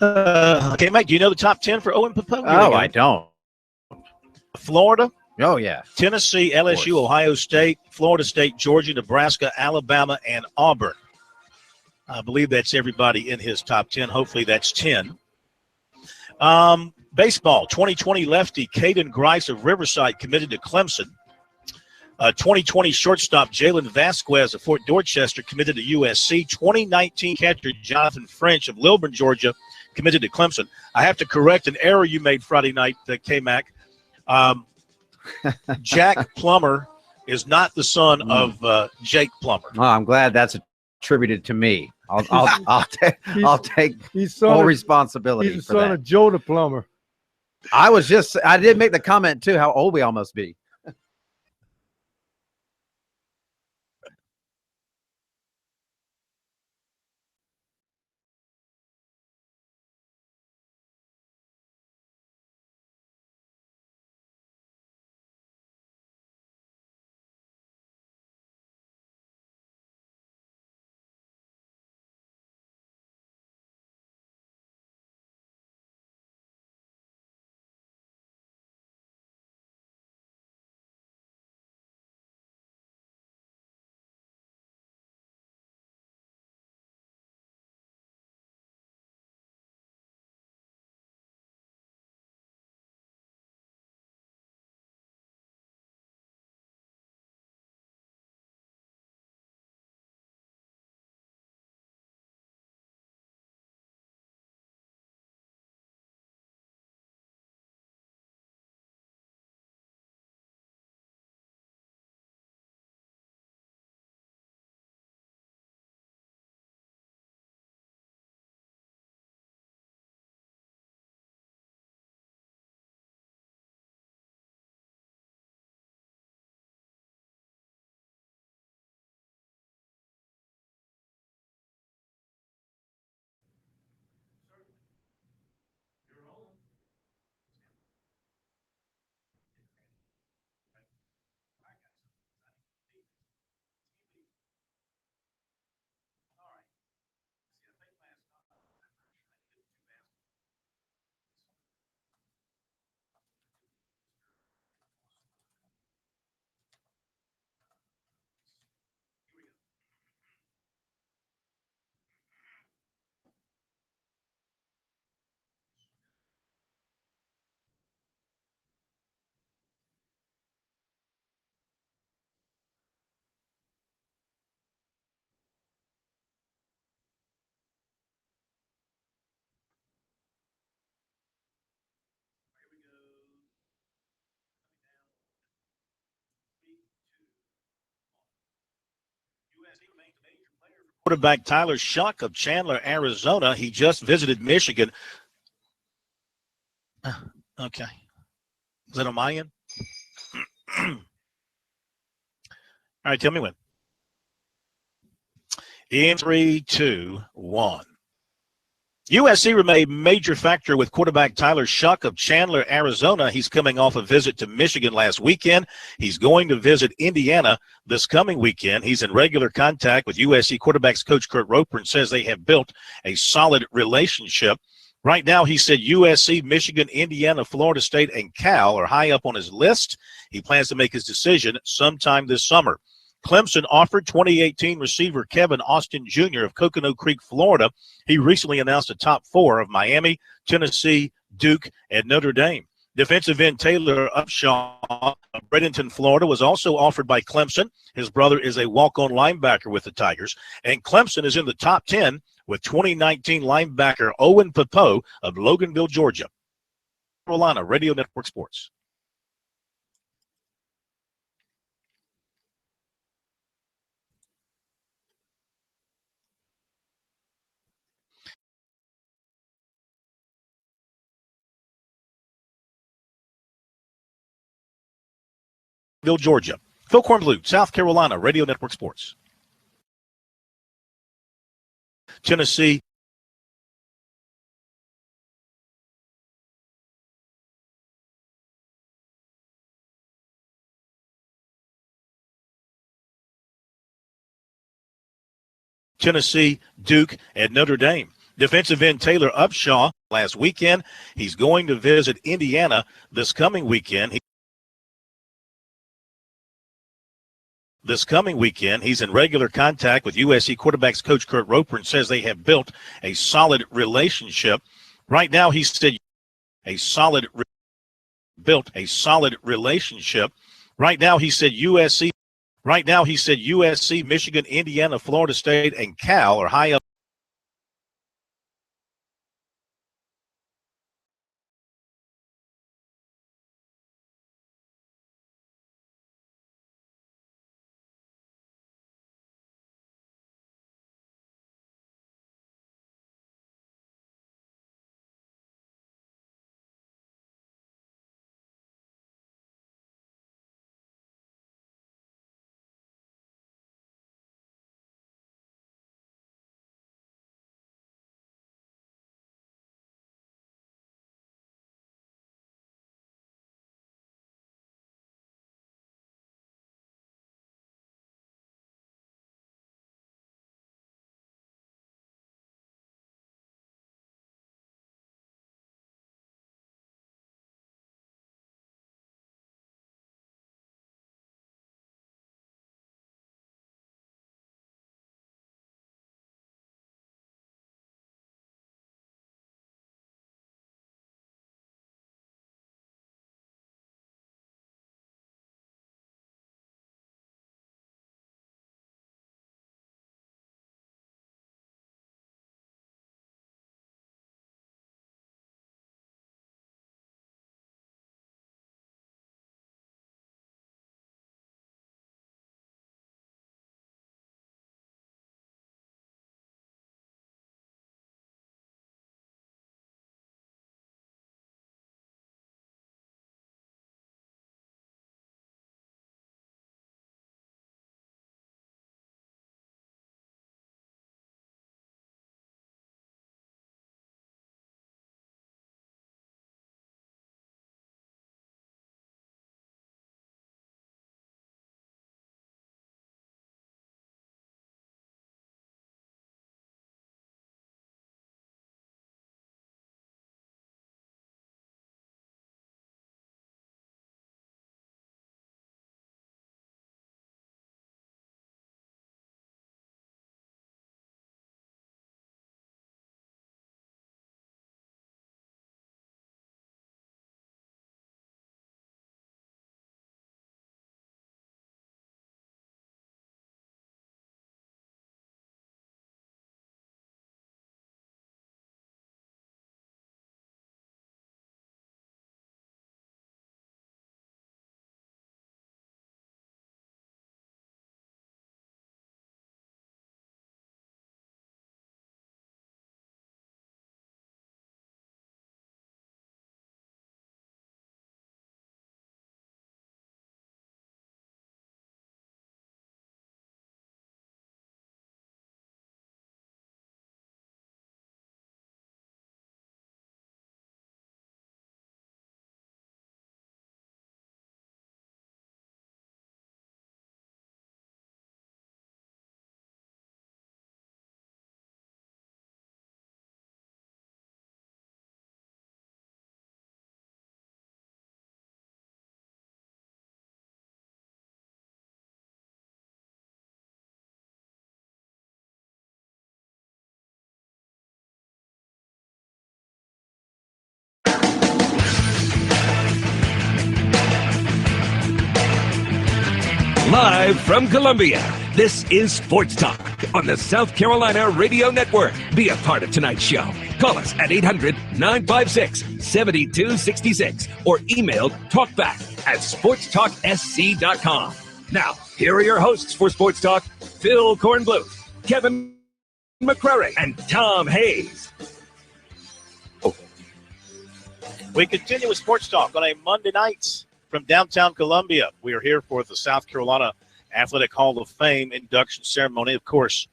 Okay, Mike, do you know the top 10 for Owen Pepo? Oh, I don't. Florida. Oh, yeah. Tennessee, LSU, Ohio State, Florida State, Georgia, Nebraska, Alabama, and Auburn. I believe that's everybody in his top 10. Hopefully that's 10. Baseball, 2020 lefty Caden Grice of Riverside committed to Clemson. 2020 shortstop Jalen Vasquez of Fort Dorchester committed to USC. 2019 catcher Jonathan French of Lilburn, Georgia, committed to Clemson. I have to correct an error you made Friday night, K-Mac. Jack Plummer is not the son of Jake Plummer. Oh, I'm glad that's attributed to me. I'll take full responsibility He's the for son that. of Joe the plumber. I did make the comment too how old we all must be. Quarterback Tyler Shuck of Chandler, Arizona. He just visited Michigan. Okay. Is that on my end? All right, tell me when. In 3, 2, 1. USC remained a major factor with quarterback Tyler Shuck of Chandler, Arizona. He's coming off a visit to Michigan last weekend. He's going to visit Indiana this coming weekend. He's in regular contact with USC quarterbacks coach Kurt Roper and says they have built a solid relationship. Right now, he said USC, Michigan, Indiana, Florida State, and Cal are high up on his list. He plans to make his decision sometime this summer. Clemson offered 2018 receiver Kevin Austin Jr. of Coconut Creek, Florida. He recently announced a top 4 of Miami, Tennessee, Duke, and Notre Dame. Defensive end Taylor Upshaw of Bradenton, Florida, was also offered by Clemson. His brother is a walk-on linebacker with the Tigers. And Clemson is in the top 10 with 2019 linebacker Owen Popo of Loganville, Georgia. Carolina Radio Network Sports. Georgia. Phil Kornblut, South Carolina Radio Network Sports. Tennessee. Tennessee, Duke, and Notre Dame. Defensive end Taylor Upshaw last weekend. He's going to visit Indiana this coming weekend. He's in regular contact with USC quarterbacks coach Kurt Roper and says they have built a solid relationship. Right now, he said built a solid relationship. Right now, he said USC, Michigan, Indiana, Florida State, and Cal are high up. Live from Columbia, this is Sports Talk on the South Carolina Radio Network. Be a part of tonight's show. Call us at 800-956-7266 or email talkback@sportstalksc.com. Now, here are your hosts for Sports Talk, Phil Kornbluth, Kevin McCrary, and Tom Hayes. We continue with Sports Talk on a Monday night from downtown Columbia. We are here for the South Carolina Athletic Hall of Fame induction ceremony. Of course,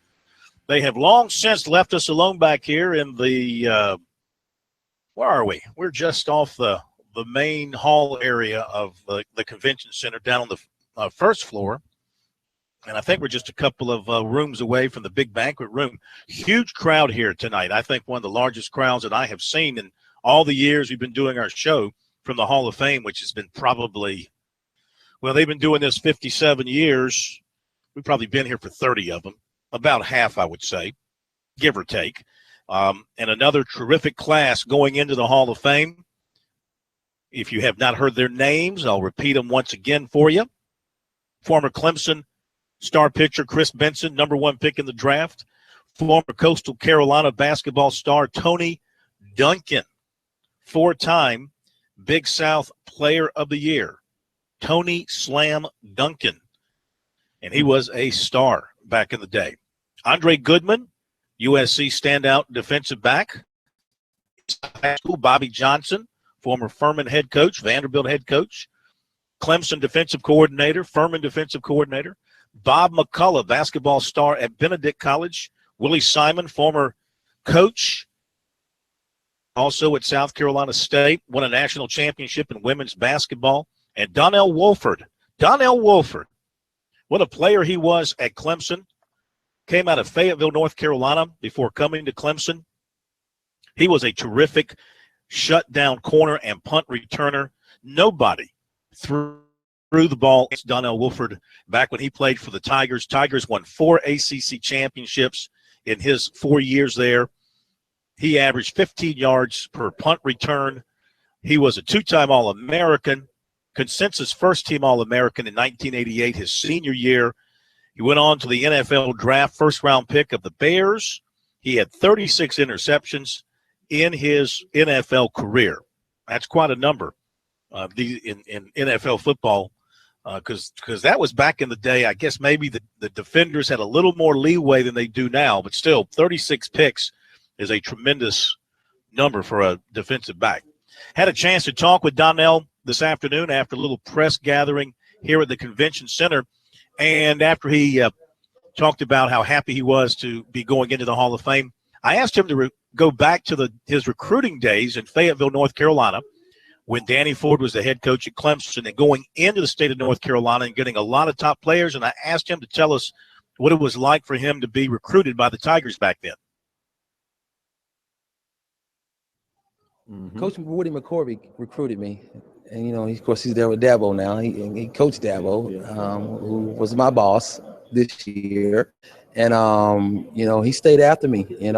they have long since left us alone back here in the where are we? We're just off the main hall area of the convention center down on the first floor. And I think we're just a couple of rooms away from the big banquet room. Huge crowd here tonight. I think one of the largest crowds that I have seen in all the years we've been doing our show from the Hall of Fame, which has been probably, well, they've been doing this 57 years. We've probably been here for 30 of them, about half, I would say, give or take. And another terrific class going into the Hall of Fame. If you have not heard their names, I'll repeat them once again for you. Former Clemson star pitcher Chris Benson, #1 pick in the draft. Former Coastal Carolina basketball star Tony Duncan, 4-time Big South Player of the Year, Tony Slam Duncan. And he was a star back in the day. Andre Goodman, USC standout defensive back. High school, Bobby Johnson, former Furman head coach, Vanderbilt head coach. Clemson defensive coordinator, Furman defensive coordinator. Bob McCullough, basketball star at Benedict College. Willie Simon, former coach, also at South Carolina State, won a national championship in women's basketball. And Donnell Wolford, what a player he was at Clemson. Came out of Fayetteville, North Carolina before coming to Clemson. He was a terrific shutdown corner and punt returner. Nobody threw the ball. It's Donnell Wolford back when he played for the Tigers. Tigers won 4 ACC championships in his 4 years there. He averaged 15 yards per punt return. He was a 2-time All-American, consensus first-team All-American in 1988, his senior year. He went on to the NFL draft, first-round pick of the Bears. He had 36 interceptions in his NFL career. That's quite a number in NFL football because that was back in the day. I guess maybe the defenders had a little more leeway than they do now, but still 36 picks is a tremendous number for a defensive back. Had a chance to talk with Donnell this afternoon after a little press gathering here at the convention center. And after he talked about how happy he was to be going into the Hall of Fame, I asked him to go back to his recruiting days in Fayetteville, North Carolina, when Danny Ford was the head coach at Clemson, and going into the state of North Carolina and getting a lot of top players. And I asked him to tell us what it was like for him to be recruited by the Tigers back then. Mm-hmm. Coach Woody McCorvey recruited me, and of course he's there with Dabo now. He coached Dabo, who was my boss this year, and he stayed after me, and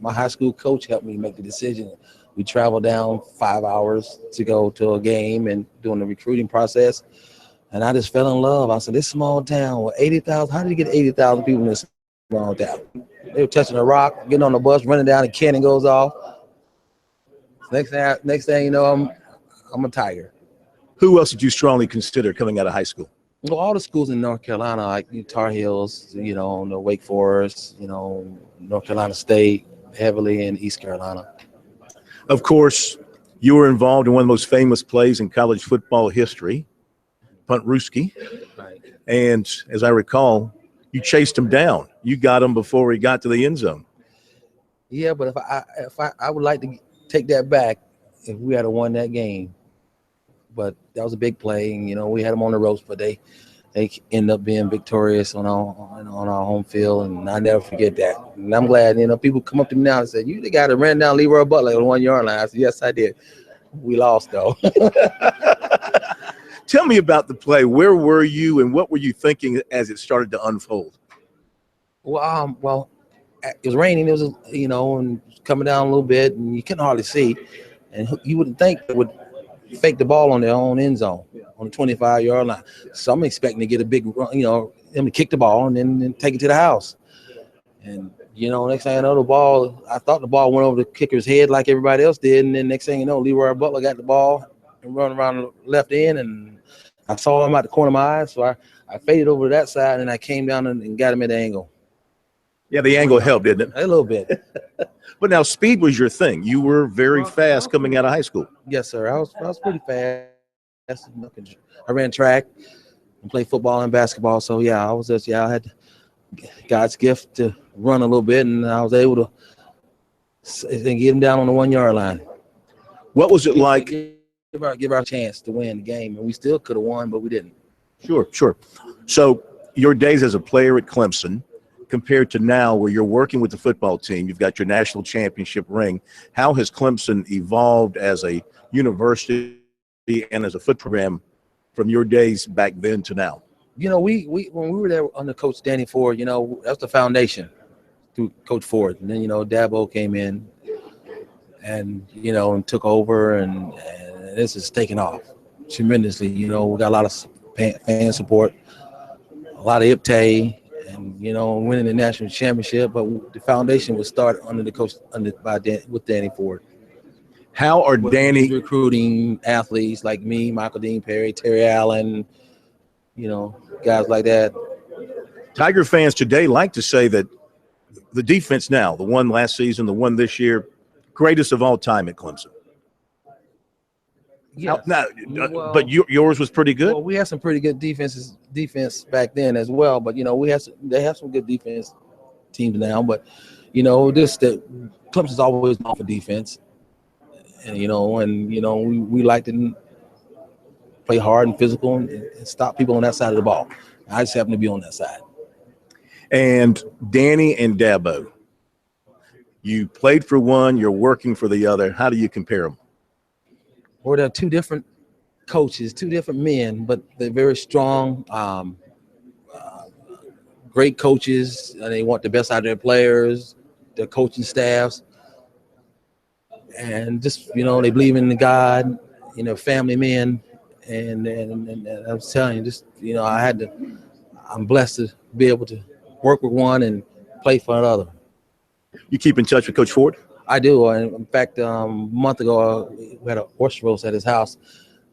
my high school coach helped me make the decision. We traveled down 5 hours to go to a game and doing the recruiting process, and I just fell in love. I said, this small town with 80,000. How did you get 80,000 people in this small town? They were touching a rock, getting on the bus, running down, and cannon goes off. Next thing you know, I'm a Tiger. Who else did you strongly consider coming out of high school? Well, all the schools in North Carolina, like Tar Heels, the Wake Forest, North Carolina State, heavily in East Carolina. Of course, you were involved in one of the most famous plays in college football history, Punt Ruski. Right. And as I recall, you chased him down. You got him before he got to the end zone. Yeah, but if I would like to take that back if we had won that game. But that was a big play, and we had them on the ropes, but they ended up being victorious on our home field, and I never forget that. And I'm glad, people come up to me now and say, "You the guy that ran down Leroy Butler on the 1 yard line." I said, "Yes, I did." We lost though. Tell me about the play. Where were you, and what were you thinking as it started to unfold? Well, it was raining. It was, and coming down a little bit, and you couldn't hardly see. And you wouldn't think it would fake the ball on their own end zone on the 25-yard line. So I'm expecting to get a big run, them to kick the ball and then take it to the house. And, next thing I know, I thought the ball went over the kicker's head like everybody else did. And then next thing you know, Leroy Butler got the ball and run around the left end. And I saw him out the corner of my eye. So I faded over to that side and I came down and got him at the angle. Yeah, the angle helped, didn't it? A little bit. But now speed was your thing. You were very fast coming out of high school. Yes, sir. I was pretty fast. I ran track and played football and basketball. So, yeah, I had God's gift to run a little bit, and I was able to get him down on the 1-yard line. What was it like? Give our chance to win the game, and we still could have won, but we didn't. Sure. So your days as a player at Clemson compared to now where you're working with the football team, you've got your national championship ring. How has Clemson evolved as a university and as a foot program from your days back then to now? We when we were there under Coach Danny Ford, that's the foundation through Coach Ford. And then, Dabo came in and, and took over, and this is taking off tremendously. We got a lot of fan support, a lot of IPTAY, and, winning the national championship. But the foundation was started under the coach, with Danny Ford. How are Danny recruiting athletes like me, Michael Dean Perry, Terry Allen, guys like that? Tiger fans today like to say that the defense now, the one last season, the one this year, greatest of all time at Clemson. Yeah, but yours was pretty good. Well, we had some pretty good defense back then as well. But they have some good defense teams now. But Clemson's always known for defense, and we like to play hard and physical and stop people on that side of the ball. I just happen to be on that side. And Danny and Dabo, you played for one, you're working for the other. How do you compare them? Well, they're two different coaches, two different men, but they're very strong, great coaches. And they want the best out of their players, their coaching staffs. And just, they believe in the God, family men. And I was telling you, I'm blessed to be able to work with one and play for another. You keep in touch with Coach Ford? I do. And in fact, a month ago, we had an oyster roast at his house.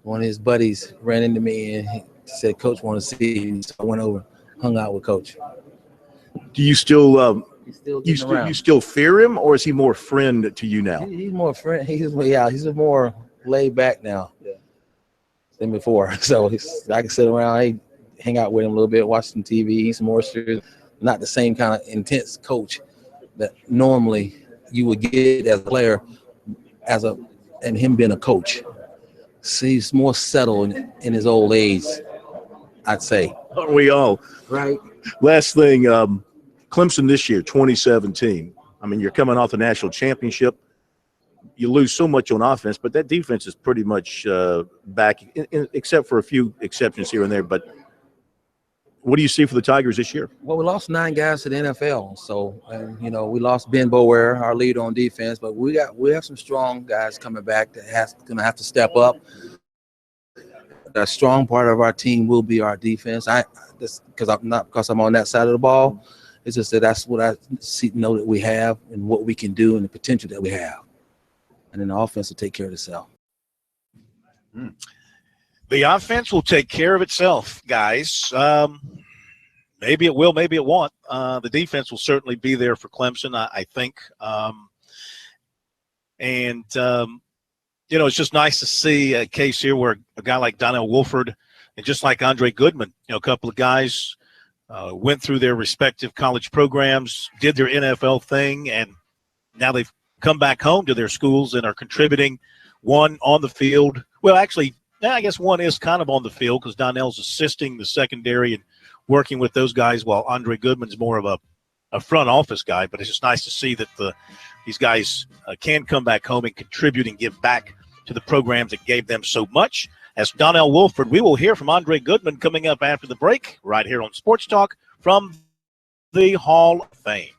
One of his buddies ran into me and he said, "Coach wanted to see you." So I went over, hung out with Coach. Do you still you still fear him, or is he more friend to you now? He's more friend. He's more laid back now than before. So I can sit around, hang out with him a little bit, watch some TV, eat some oysters. Not the same kind of intense coach that normally you would get as a player, and him being a coach. So he's more settled in his old age, I'd say. Aren't we all? Right. Last thing, Clemson this year, 2017. I mean, you're coming off the national championship. You lose so much on offense, but that defense is pretty much back, except for a few exceptions here and there. But what do you see for the Tigers this year? Well, we lost 9 guys to the NFL. So, we lost Ben Bower, our leader on defense, but we have some strong guys coming back that going to have to step up. The strong part of our team will be our defense. Because I'm on that side of the ball. It's just that's what I know that we have and what we can do and the potential that we have. And then the offense will take care of itself. The offense will take care of itself, guys. Maybe it will, maybe it won't. The defense will certainly be there for Clemson, I think. It's just nice to see a case here where a guy like Donnell Wolford and just like Andre Goodman, a couple of guys went through their respective college programs, did their NFL thing, and now they've come back home to their schools and are contributing, one on the field. Well, actually, I guess one is kind of on the field because Donnell's assisting the secondary and working with those guys while Andre Goodman's more of a front office guy. But it's just nice to see that these guys can come back home and contribute and give back to the programs that gave them so much. As Donnell Wolford, we will hear from Andre Goodman coming up after the break right here on Sports Talk from the Hall of Fame.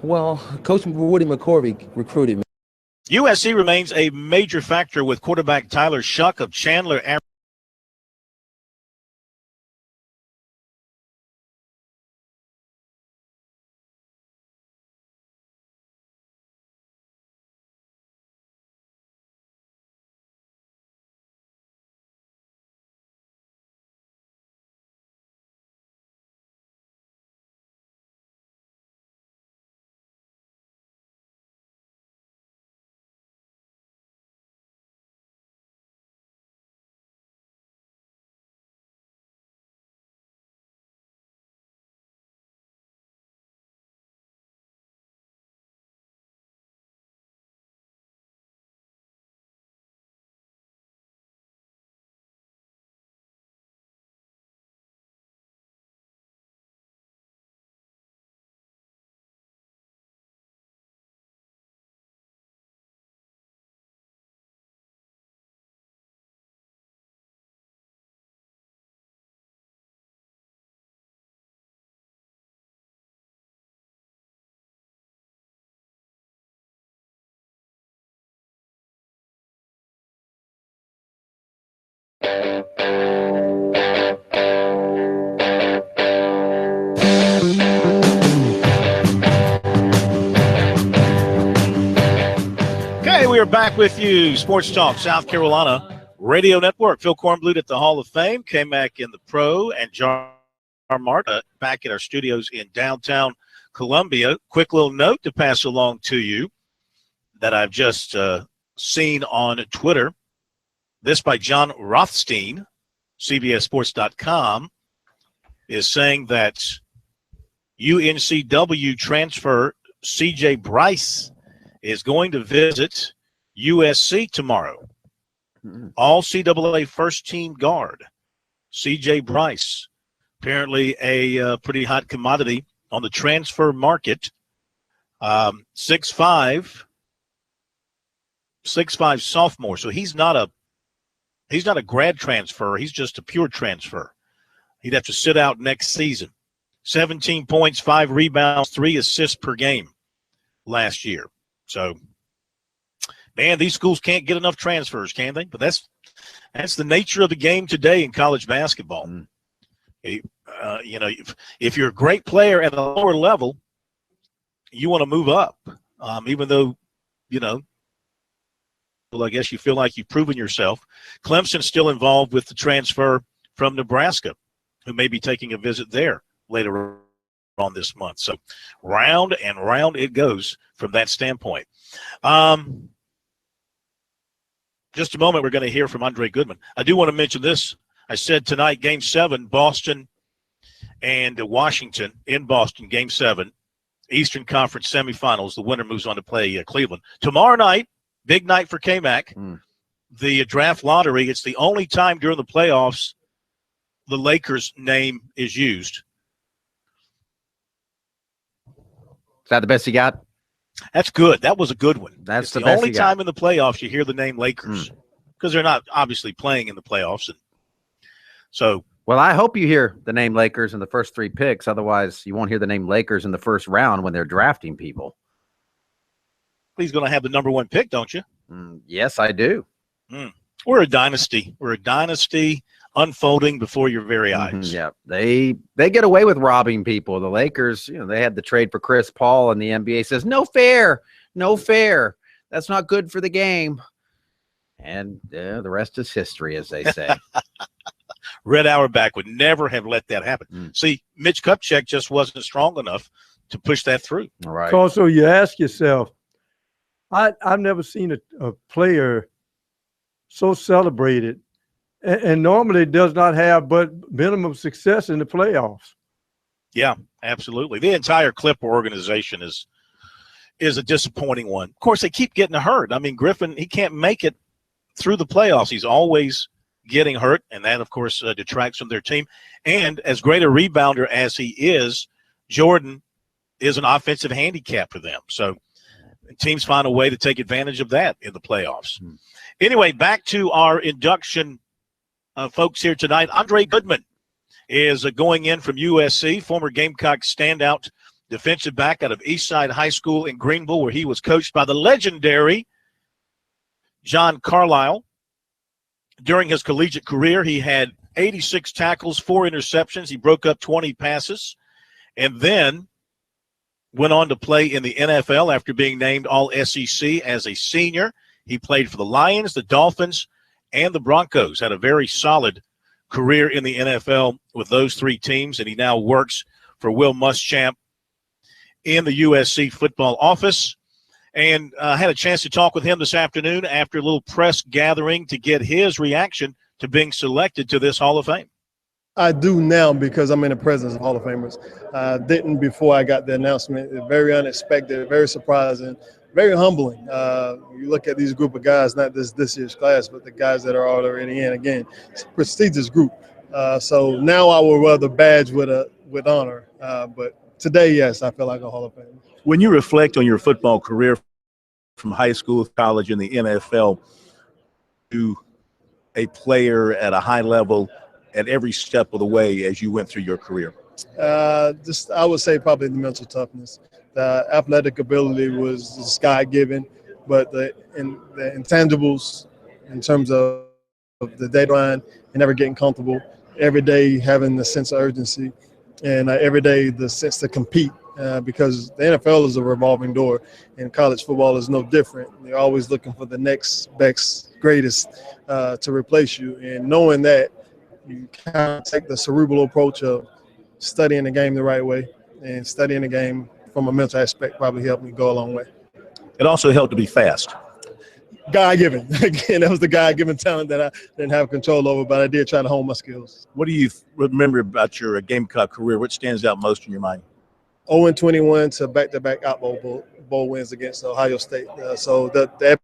Well, Coach Woody McCorvey recruited me. USC remains a major factor with quarterback Tyler Shuck of Chandler. Okay, we are back with you. Sports Talk, South Carolina Radio Network. Phil Kornblut at the Hall of Fame, K-Mac in the Pro, and Jar Mart back at our studios in downtown Columbia. Quick little note to pass along to you that I've just seen on Twitter. This by John Rothstein, CBSSports.com, is saying that UNCW transfer C.J. Bryce is going to visit USC tomorrow. All CAA first-team guard, C.J. Bryce, apparently a pretty hot commodity on the transfer market. 6'5", sophomore. So he's not a grad transfer. He's just a pure transfer. He'd have to sit out next season. 17 points, 5 rebounds, 3 assists per game last year. So, man, these schools can't get enough transfers, can they? But that's the nature of the game today in college basketball. If you're a great player at a lower level, you want to move up, even though, well, I guess you feel like you've proven yourself. Clemson's still involved with the transfer from Nebraska, who may be taking a visit there later on this month. So round and round it goes from that standpoint. Just a moment, we're going to hear from Andre Goodman. I do want to mention this. I said tonight, Game 7, Boston and Washington in Boston, Game 7, Eastern Conference semifinals. The winner moves on to play Cleveland. Tomorrow night, big night for K-Mac. the draft lottery, it's the only time during the playoffs the Lakers name is used. Is that the best you got? That's good. That was a good one. That's it's the the best only you got. time in the playoffs you hear the name Lakers because they're not obviously playing in the playoffs. And so, well, I hope you hear the name Lakers in the first 3 picks. Otherwise, you won't hear the name Lakers in the first round when they're drafting people. He's going to have the number 1 pick, don't you? Yes, I do. We're a dynasty. We're a dynasty unfolding before your very eyes. Yeah, they get away with robbing people. The Lakers, they had the trade for Chris Paul, and the NBA says no fair. That's not good for the game. And the rest is history, as they say. Red Auerbach would never have let that happen. See, Mitch Kupchak just wasn't strong enough to push that through. All right. Also, you ask yourself, I've never seen a player so celebrated and normally does not have but minimum success in the playoffs. Yeah, absolutely. The entire Clipper organization is a disappointing one. Of course, they keep getting hurt. I mean, Griffin, he can't make it through the playoffs. He's always getting hurt, and that, of course, detracts from their team. And as great a rebounder as he is, Jordan is an offensive handicap for them. So teams find a way to take advantage of that in the playoffs. Anyway, back to our induction folks here tonight. Andre Goodman is going in from USC, former Gamecock standout defensive back out of Eastside High School in Greenville, where he was coached by the legendary John Carlisle. During his collegiate career, he had 86 tackles, 4 interceptions. He broke up 20 passes, and then went on to play in the NFL after being named All-SEC as a senior. He played for the Lions, the Dolphins, and the Broncos. Had a very solid career in the NFL with those 3 teams, and he now works for Will Muschamp in the USC football office. And had a chance to talk with him this afternoon after a little press gathering to get his reaction to being selected to this Hall of Fame. I do now because I'm in the presence of Hall of Famers. Didn't before I got the announcement. Very unexpected, very surprising, very humbling. You look at these group of guys, not this year's class, but the guys that are already in. Again, it's a prestigious group. So now I will wear the badge with honor. But today, yes, I feel like a Hall of Famer. When you reflect on your football career from high school, college, and the NFL, to a player at a high level at every step of the way as you went through your career? I would say probably the mental toughness. The athletic ability was God-given, but the intangibles in terms of the deadline and never getting comfortable, every day having the sense of urgency, and every day the sense to compete. Because the NFL is a revolving door, and college football is no different. They're always looking for the next best, greatest to replace you. And knowing that, you kind of take the cerebral approach of studying the game the right way, and studying the game from a mental aspect probably helped me go a long way. It also helped to be fast. God-given. Again, that was the God-given talent that I didn't have control over, but I did try to hone my skills. What do you remember about your Gamecock career? What stands out most in your mind? 0-21 to back-to-back bowl wins against Ohio State. So the ebb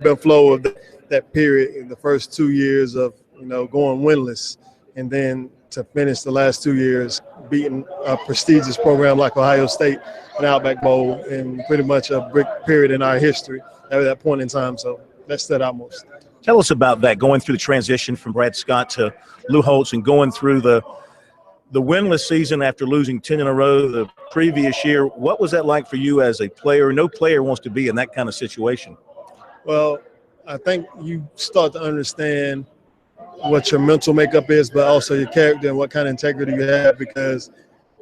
and flow of that period in the first 2 years of going winless, and then to finish the last 2 years beating a prestigious program like Ohio State, an Outback Bowl, in pretty much a big period in our history at that point in time. So that stood out most. Tell us about that, going through the transition from Brad Scott to Lou Holtz and going through the winless season after losing 10 in a row the previous year. What was that like for you as a player? No player wants to be in that kind of situation. Well, I think you start to understand what your mental makeup is, but also your character and what kind of integrity you have, because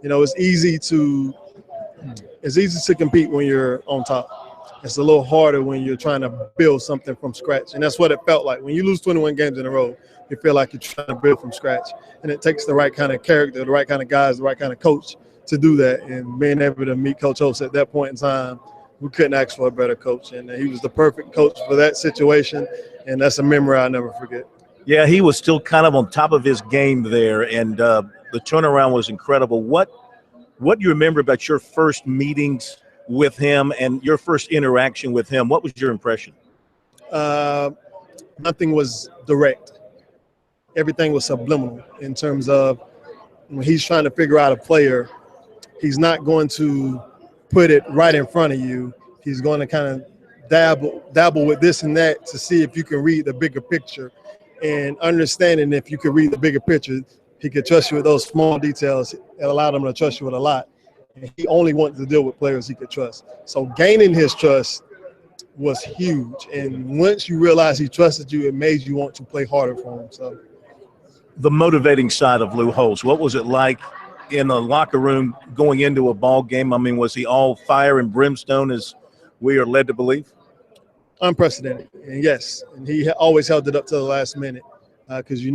it's easy to compete when you're on top. It's a little harder when you're trying to build something from scratch, and that's what it felt like when you lose 21 games in a row. You feel like you're trying to build from scratch, and it takes the right kind of character, the right kind of guys, the right kind of coach to do that. And being able to meet Coach Holtz at that point in time, we couldn't ask for a better coach, and he was the perfect coach for that situation, and that's a memory I'll never forget. Yeah, he was still kind of on top of his game there, and the turnaround was incredible. What do you remember about your first meetings with him and your first interaction with him? What was your impression? nothing was direct. Everything was subliminal in terms of when he's trying to figure out a player, he's not going to put it right in front of you. He's going to kind of dabble with this and that to see if you can read the bigger picture. And understanding if you could read the bigger picture, he could trust you with those small details. It allowed him to trust you with a lot. And he only wanted to deal with players he could trust. So gaining his trust was huge. And once you realize he trusted you, it made you want to play harder for him. So The motivating side of Lou Holtz, what was it like in the locker room going into a ball game? I mean, was he all fire and brimstone as we are led to believe? Unprecedented. And yes, and he always held it up to the last minute because you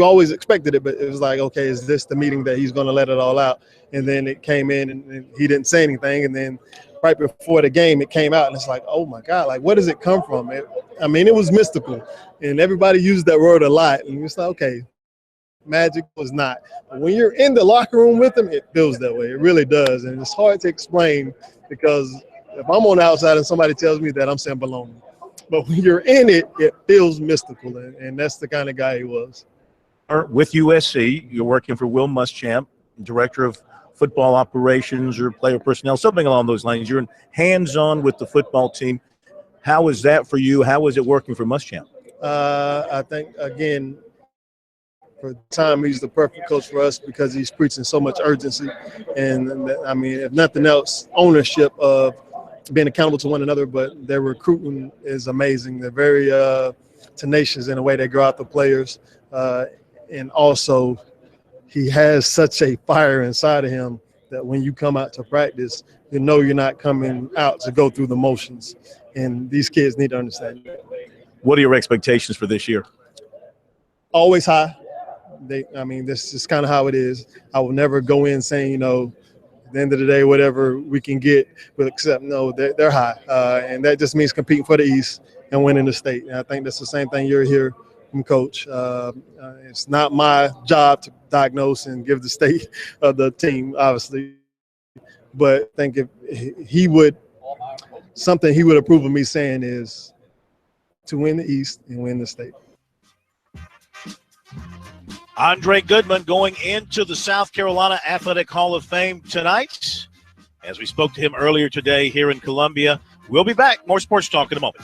always expected it, but it was like, okay, is this the meeting that he's going to let it all out? And then it came in and he didn't say anything. And then right before the game, it came out and it's like, oh my God, like, where does it come from? It was mystical and everybody used that word a lot. And it's like, okay, magic was not. But when you're in the locker room with him, it feels that way. It really does. And it's hard to explain because if I'm on the outside and somebody tells me that, I'm saying baloney. But when you're in it, it feels mystical. And that's the kind of guy he was. With USC, you're working for Will Muschamp, director of football operations or player personnel, something along those lines. You're hands-on with the football team. How is that for you? How is it working for Muschamp? I think, again, for the time, he's the perfect coach for us because he's preaching so much urgency. And, I mean, if nothing else, ownership of being accountable to one another, but their recruiting is amazing. They're very tenacious in the way they grow out the players. And also, he has such a fire inside of him that when you come out to practice, you know you're not coming out to go through the motions. And these kids need to understand that. What are your expectations for this year? Always high. This is kind of how it is. I will never go in saying, at the end of the day, whatever we can get, but except no, they're high. And that just means competing for the East and winning the state. And I think that's the same thing you're here from Coach. It's not my job to diagnose and give the state of the team, obviously. But I think if something he would approve of me saying is to win the East and win the state. Andre Goodman going into the South Carolina Athletic Hall of Fame tonight. As we spoke to him earlier today here in Columbia. We'll be back. More Sports Talk in a moment.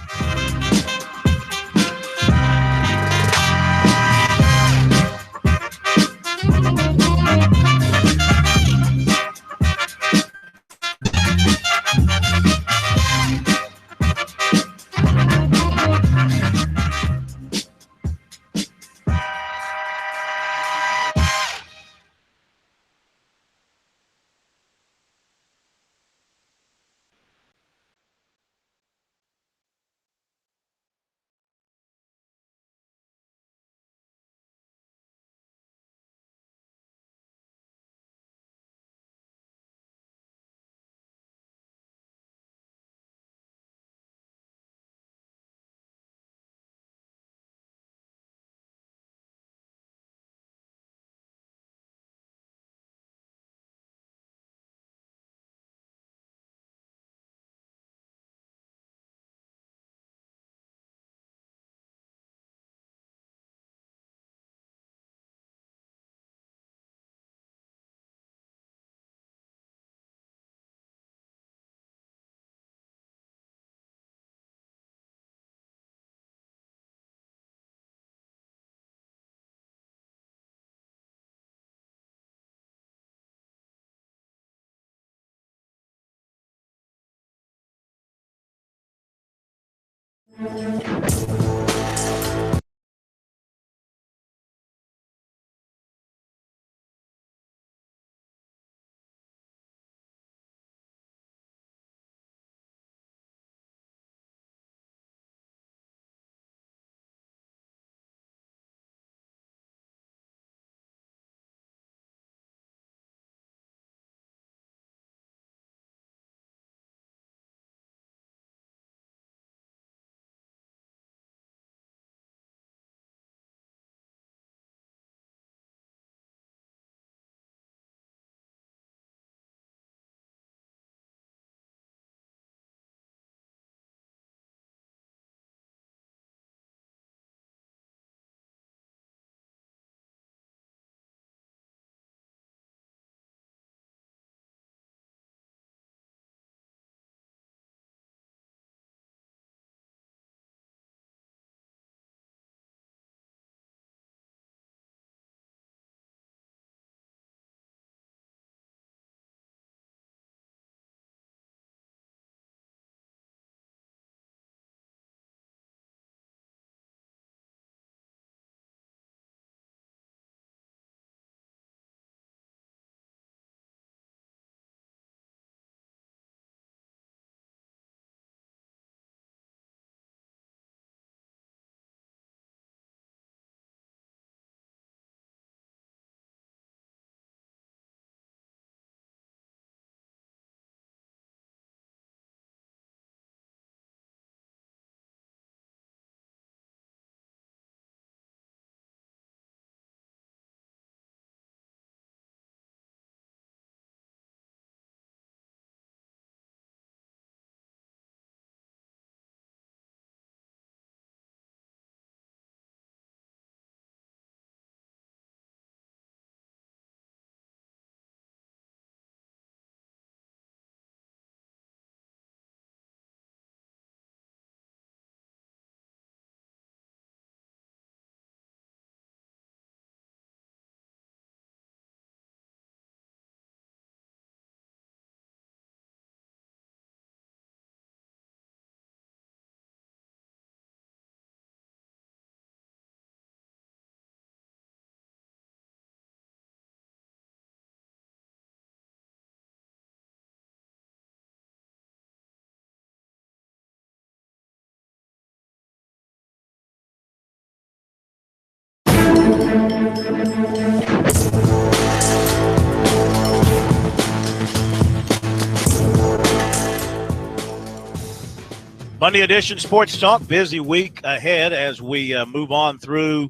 Monday edition Sports Talk. Busy week ahead as we move on through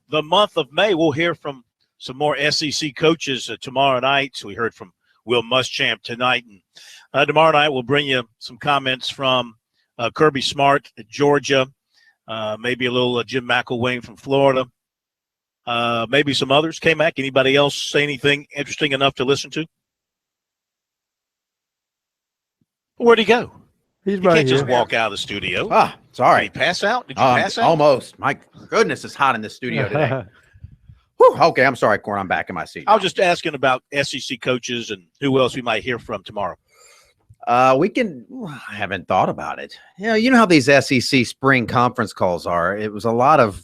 the month of May. We'll hear from some more SEC coaches tomorrow night. So we heard from Will Muschamp tonight. And tomorrow night we'll bring you some comments from Kirby Smart at Georgia, maybe a little Jim McElwain from Florida, maybe some others. K-Mac, anybody else say anything interesting enough to listen to? Where'd he go? He's You right can't here. just walk out of the studio. Sorry. Did he pass out? Did you pass out? Almost. My goodness, it's hot in the studio today. Whew, okay, I'm sorry, Corn. I'm back in my seat. I was just asking about SEC coaches and who else we might hear from tomorrow. I haven't thought about it. You know how these SEC spring conference calls are. It was a lot of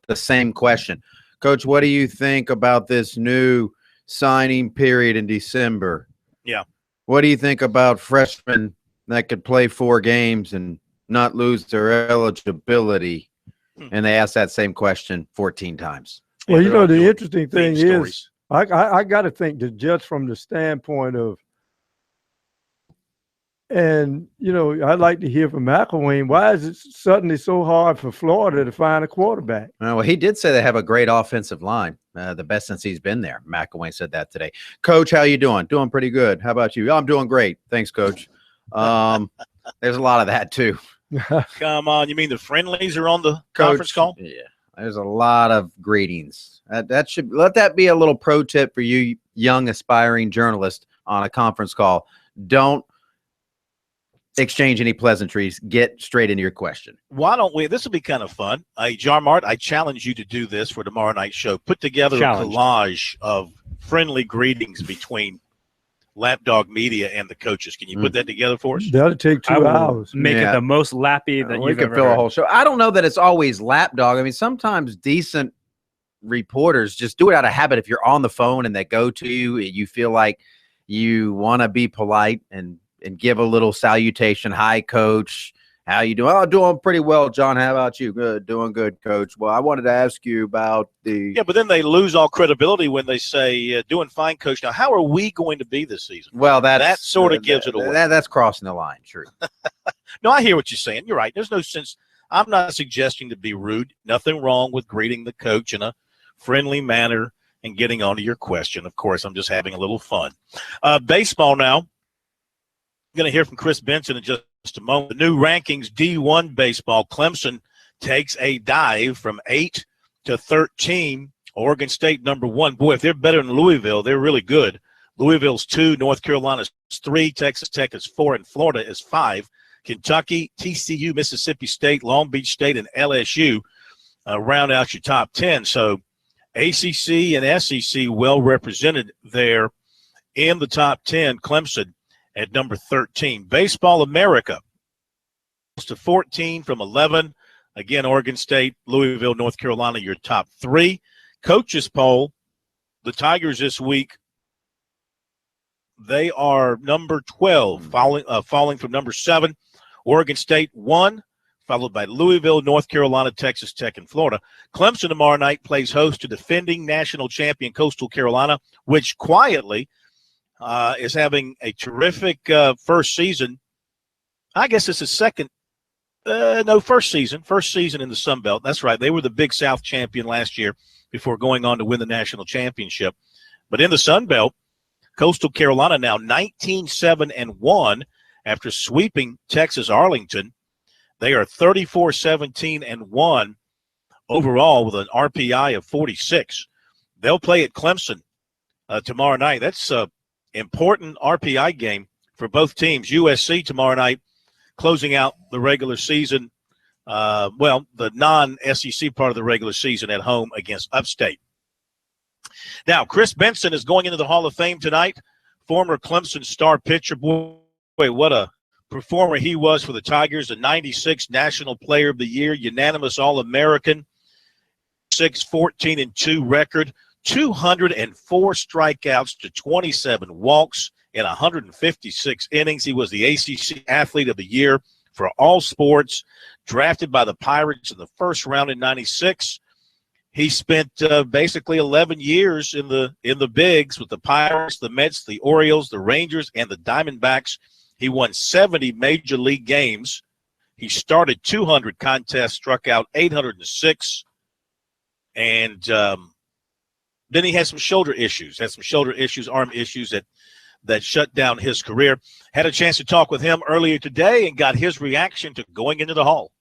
the same question. Coach, what do you think about this new signing period in December? Yeah. What do you think about freshmen that could play 4 games and not lose their eligibility? And they asked that same question 14 times. Well, you know, the interesting thing is, I got to think that just from the standpoint of, and, you know, I'd like to hear from McElwain, why is it suddenly so hard for Florida to find a quarterback? Well, he did say they have a great offensive line, the best since he's been there. McElwain said that today. Coach, how you doing? Doing pretty good. How about you? I'm doing great. Thanks, Coach. There's a lot of that, too. Come on. You mean the friendlies are on the conference call? Yeah. There's a lot of greetings. That should let that be a little pro tip for you young aspiring journalists on a conference call. Don't exchange any pleasantries. Get straight into your question. Why don't we? This will be kind of fun. Jarmart, I challenge you to do this for tomorrow night's show. Put together a collage of friendly greetings between Lapdog Media and the coaches. Can you put that together for us? That'll take 2 hours. Make it the most lappy that we you've can ever fill heard. a whole show. I don't know that it's always lapdog. I mean, sometimes decent reporters just do it out of habit. If you're on the phone and they go to you, you feel like you want to be polite and give a little salutation. Hi, Coach. How you doing? Oh, doing pretty well, John. How about you? Good. Doing good, Coach. Well, I wanted to ask you about the – Yeah, but then they lose all credibility when they say, doing fine, Coach. Now, how are we going to be this season? Well, that sort of gives it away. That's crossing the line, true. No, I hear what you're saying. You're right. There's no sense. I'm not suggesting to be rude. Nothing wrong with greeting the coach in a friendly manner and getting on to your question. Of course, I'm just having a little fun. Baseball now. I'm going to hear from Chris Benson in just a moment. The new rankings, D1 baseball, Clemson takes a dive from 8 to 13. Oregon State number 1. Boy, if they're better than Louisville, they're really good. Louisville's 2, North Carolina's 3, Texas Tech is 4, and Florida is 5. Kentucky, TCU, Mississippi State, Long Beach State, and LSU round out your top 10. So ACC and SEC well represented there in the top 10. Clemson at number 13. Baseball America to 14 from 11. Again, Oregon State, Louisville, North Carolina, your top 3. Coaches poll, the Tigers this week, they are number 12, falling from number 7. Oregon State 1, followed by Louisville, North Carolina, Texas Tech, and Florida. Clemson tomorrow night plays host to defending national champion Coastal Carolina, which quietly is having a terrific first season. I guess it's his first season in the Sun Belt. That's right. They were the Big South champion last year before going on to win the national championship. But in the Sun Belt, Coastal Carolina now 19-7-1 after sweeping Texas Arlington. They are 34-17-1 overall with an RPI of 46. They'll play at Clemson tomorrow night. That's an important RPI game for both teams. USC tomorrow night closing out the regular season, the non-SEC part of the regular season at home against Upstate. Now, Chris Benson is going into the Hall of Fame tonight. Former Clemson star pitcher. Boy, what a performer he was for the Tigers. A 96 National Player of the Year, unanimous All-American, 6-14-2 record, 204 strikeouts to 27 walks in 156 innings. He was the ACC Athlete of the Year for all sports, drafted by the Pirates in the first round in 96. He spent basically 11 years in the bigs with the Pirates, the Mets, the Orioles, the Rangers, and the Diamondbacks. He won 70 major league games. He started 200 contests, struck out 806, and then he had some shoulder issues, arm issues that shut down his career. Had a chance to talk with him earlier today and got his reaction to going into the Hall.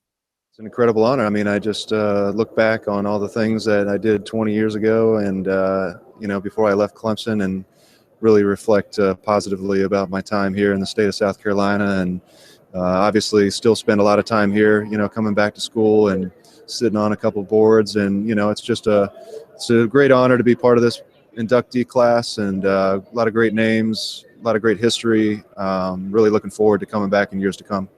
It's an incredible honor. I mean, I just look back on all the things that I did 20 years ago and, before I left Clemson, and really reflect positively about my time here in the state of South Carolina. And obviously still spend a lot of time here, coming back to school and sitting on a couple boards. And, it's a great honor to be part of this inductee class, and a lot of great names, a lot of great history. Really looking forward to coming back in years to come.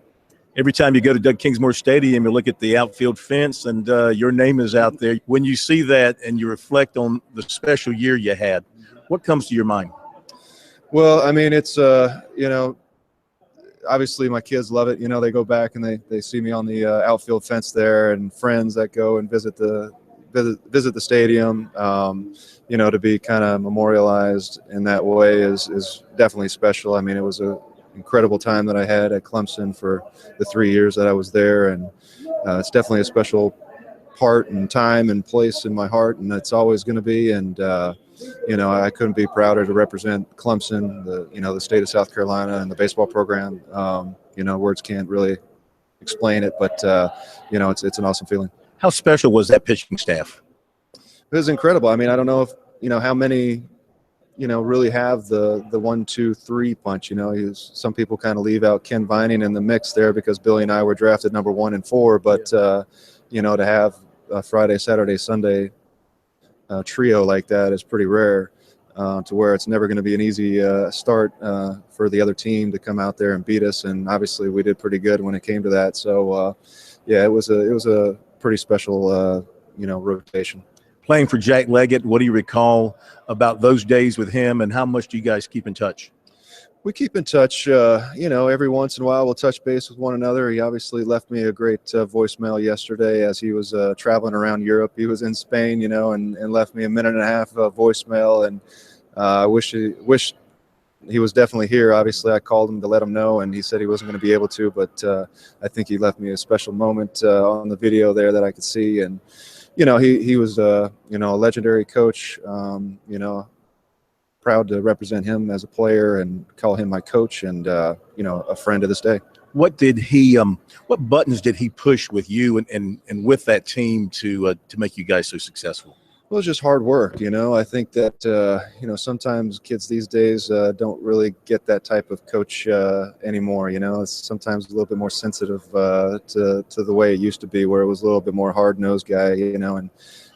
Every time you go to Doug Kingsmore Stadium, you look at the outfield fence and your name is out there. When you see that and you reflect on the special year you had, what comes to your mind? Well, I mean, it's, obviously my kids love it. They go back and they see me on the outfield fence there, and friends that go and visit the stadium. To be kind of memorialized in that way is definitely special. I mean, it was a incredible time that I had at Clemson for the 3 years that I was there, and it's definitely a special part and time and place in my heart, and it's always going to be. And I couldn't be prouder to represent Clemson, the state of South Carolina, and the baseball program. Words can't really explain it, but it's an awesome feeling. How special was that pitching staff? It was incredible. I mean, I don't know if how many really have the 1, 2, 3 punch. Some people kind of leave out Ken Vining in the mix there because Billy and I were drafted number 1 and 4. But to have a Friday, Saturday, Sunday trio like that is pretty rare. To where it's never going to be an easy start for the other team to come out there and beat us. And obviously, we did pretty good when it came to that. So it was a pretty special rotation. Playing for Jack Leggett, what do you recall about those days with him, and how much do you guys keep in touch? We keep in touch, every once in a while we'll touch base with one another. He obviously left me a great voicemail yesterday as he was traveling around Europe. He was in Spain, and left me a minute and a half voicemail, and I wish he was definitely here. Obviously, I called him to let him know, and he said he wasn't going to be able to, but I think he left me a special moment on the video there that I could see. And he was a legendary coach. Proud to represent him as a player and call him my coach, and a friend to this day. What did he? What buttons did he push with you and with that team to make you guys so successful? Well, it's just hard work. I think that sometimes kids these days don't really get that type of coach anymore. It's sometimes a little bit more sensitive to the way it used to be, where it was a little bit more hard-nosed guy. And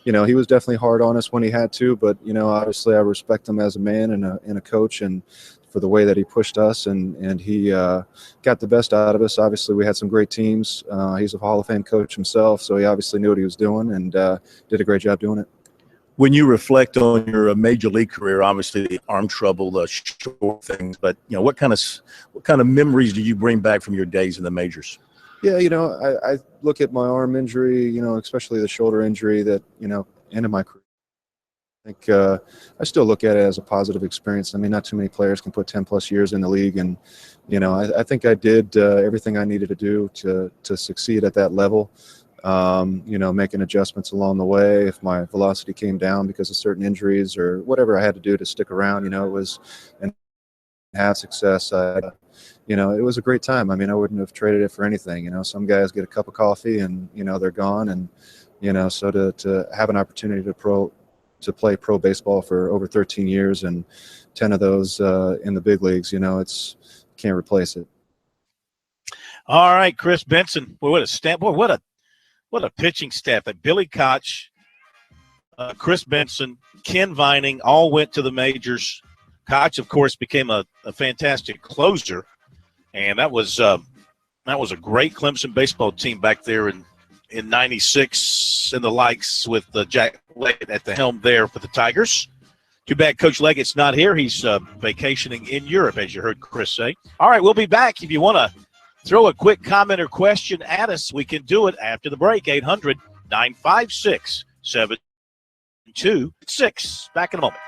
he was definitely hard on us when he had to, but obviously I respect him as a man and a coach, and for the way that he pushed us, and he got the best out of us. Obviously, we had some great teams. He's a Hall of Fame coach himself, so he obviously knew what he was doing, and did a great job doing it. When you reflect on your major league career, obviously the arm trouble, the short things, but what kind of memories do you bring back from your days in the majors? Yeah, I look at my arm injury, especially the shoulder injury that ended my career. I think I still look at it as a positive experience. I mean, not too many players can put 10+ years in the league, and I think I did everything I needed to do to succeed at that level. Making adjustments along the way if my velocity came down because of certain injuries or whatever I had to do to stick around. It was and have success. It was a great time. I mean, I wouldn't have traded it for anything. Some guys get a cup of coffee and they're gone, and so to have an opportunity to play pro baseball for over 13 years and 10 of those in the big leagues, can't replace it. All right, Chris Benson. Boy, what a stamp. Boy, what a pitching staff. That Billy Koch, Chris Benson, Ken Vining all went to the majors. Koch, of course, became a fantastic closer, and that was a great Clemson baseball team back there in '96 and the likes with Jack Leggett at the helm there for the Tigers. Too bad Coach Leggett's not here. He's vacationing in Europe, as you heard Chris say. All right, we'll be back. If you want to throw a quick comment or question at us, we can do it after the break. 800-956-7 726. Back in a moment.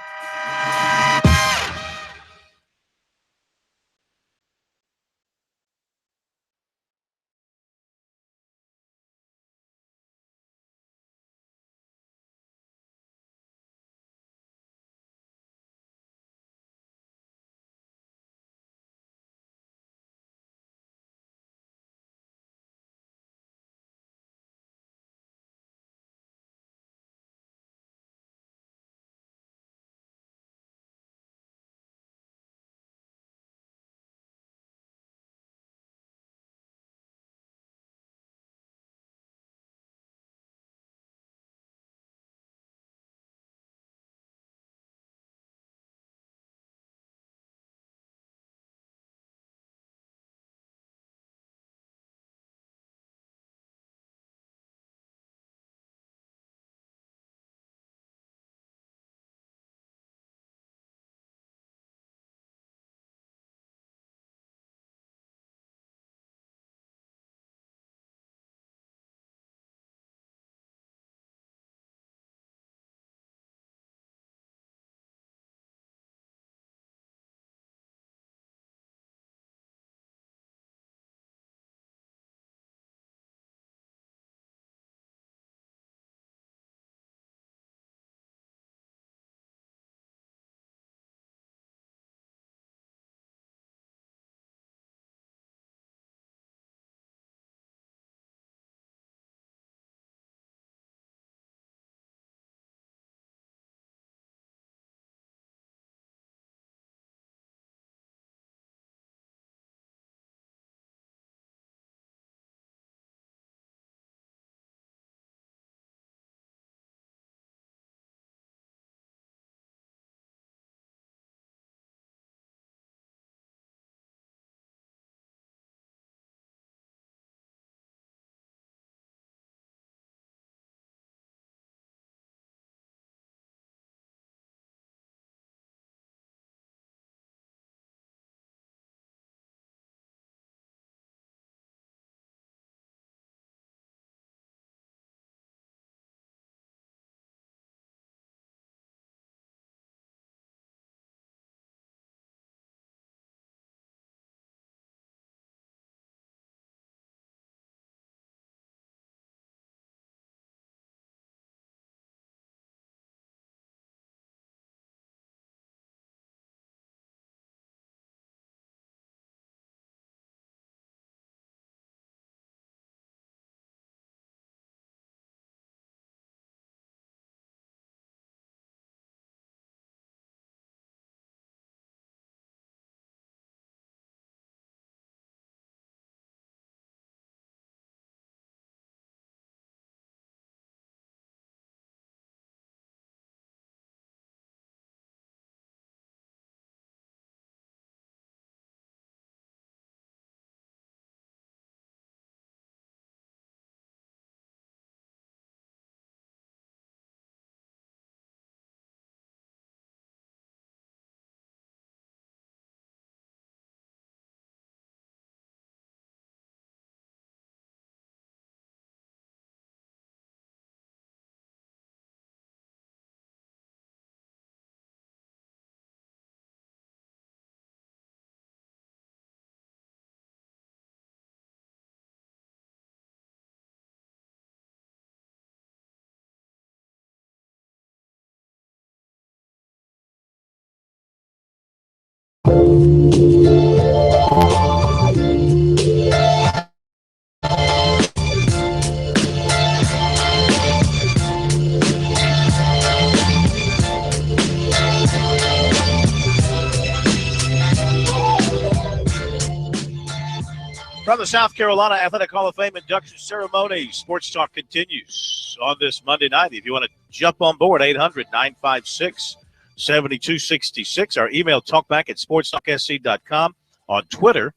From the South Carolina Athletic Hall of Fame induction ceremony, Sports Talk continues on this Monday night. If you want to jump on board, 800-956-7266. Our email, talkback@sportstalksc.com. On Twitter,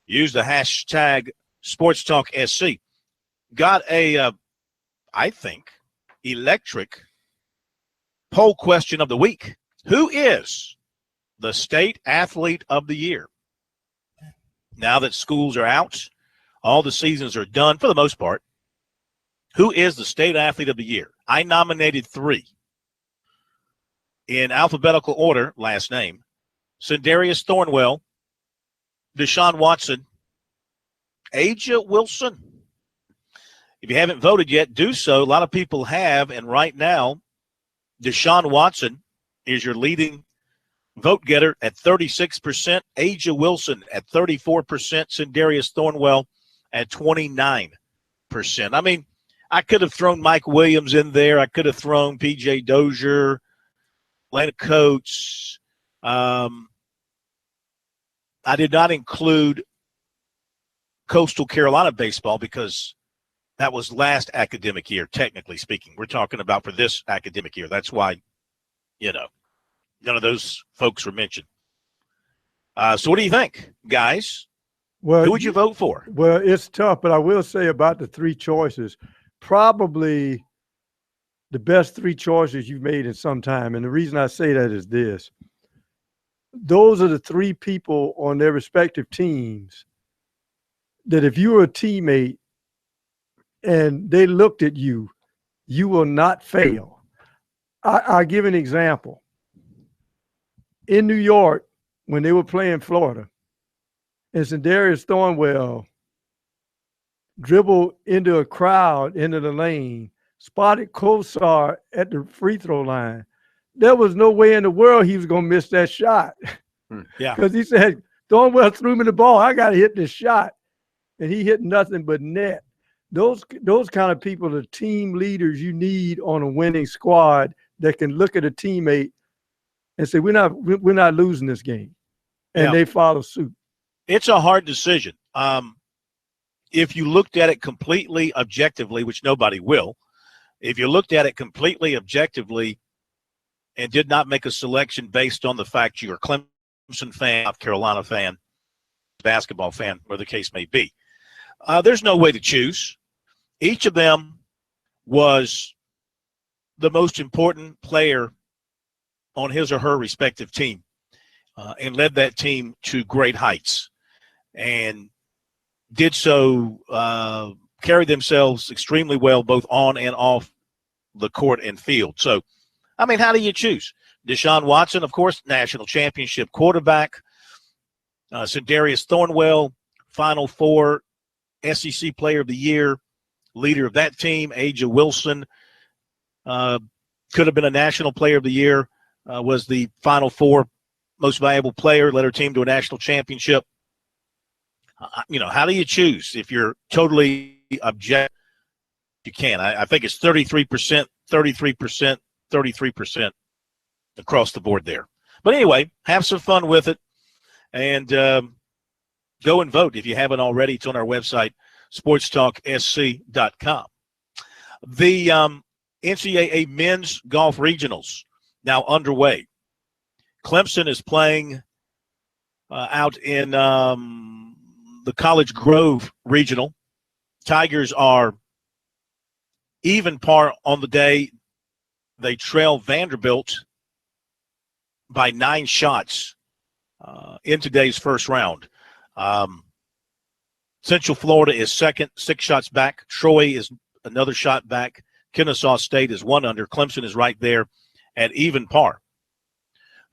use the hashtag SportsTalkSC. Got a, I think, electric poll question of the week. Who is the state athlete of the year? Now that schools are out, all the seasons are done for the most part. Who is the state athlete of the year? I nominated 3. in alphabetical order, last name, Sindarius Thornwell, Deshaun Watson, Aja Wilson. If you haven't voted yet, do so. A lot of people have, and right now, Deshaun Watson is your leading vote getter at 36%, Aja Wilson at 34%, Sindarius Thornwell at 29%. I mean, I could have thrown Mike Williams in there. I could have thrown P.J. Dozier, Atlanta Coates. I did not include Coastal Carolina baseball because that was last academic year, technically speaking. We're talking about for this academic year. That's why, none of those folks were mentioned. So what do you think, guys? Well, who would you vote for? Well, it's tough, but I will say about the three choices, probably the best three choices you've made in some time. And the reason I say that is this. Those are the three people on their respective teams that if you were a teammate and they looked at you, you will not fail. I'll give an example. In New York, when they were playing Florida, and Sindarius Thornwell dribbled into a crowd, into the lane, spotted Kosar at the free throw line. There was no way in the world he was going to miss that shot. Yeah. Because he said, Thornwell threw me the ball. I got to hit this shot. And he hit nothing but net. Those kind of people are team leaders you need on a winning squad that can look at a teammate and say, we're not losing this game. And they follow suit. It's a hard decision. If you looked at it completely objectively, which nobody will, if you looked at it completely objectively and did not make a selection based on the fact you're a Clemson fan, South Carolina fan, basketball fan, where the case may be, there's no way to choose. Each of them was the most important player on his or her respective team and led that team to great heights and did so, carried themselves extremely well both on and off the court and field. So, I mean, how do you choose? Deshaun Watson, of course, national championship quarterback. Sindarius Thornwell, Final Four, SEC Player of the Year, leader of that team. Aja Wilson could have been a National Player of the Year, was the Final Four most valuable player, led her team to a national championship. How do you choose if you're totally objective? You can. I think it's 33%, 33%, 33% across the board there. But anyway, have some fun with it and go and vote if you haven't already. It's on our website, SportsTalkSC.com. The NCAA Men's Golf Regionals now underway. Clemson is playing out in the College Grove Regional. Tigers are even par on the day. They trail Vanderbilt by 9 shots in today's first round. Central Florida is second, 6 shots back. Troy is another shot back. Kennesaw State is 1 under. Clemson is right there at even par.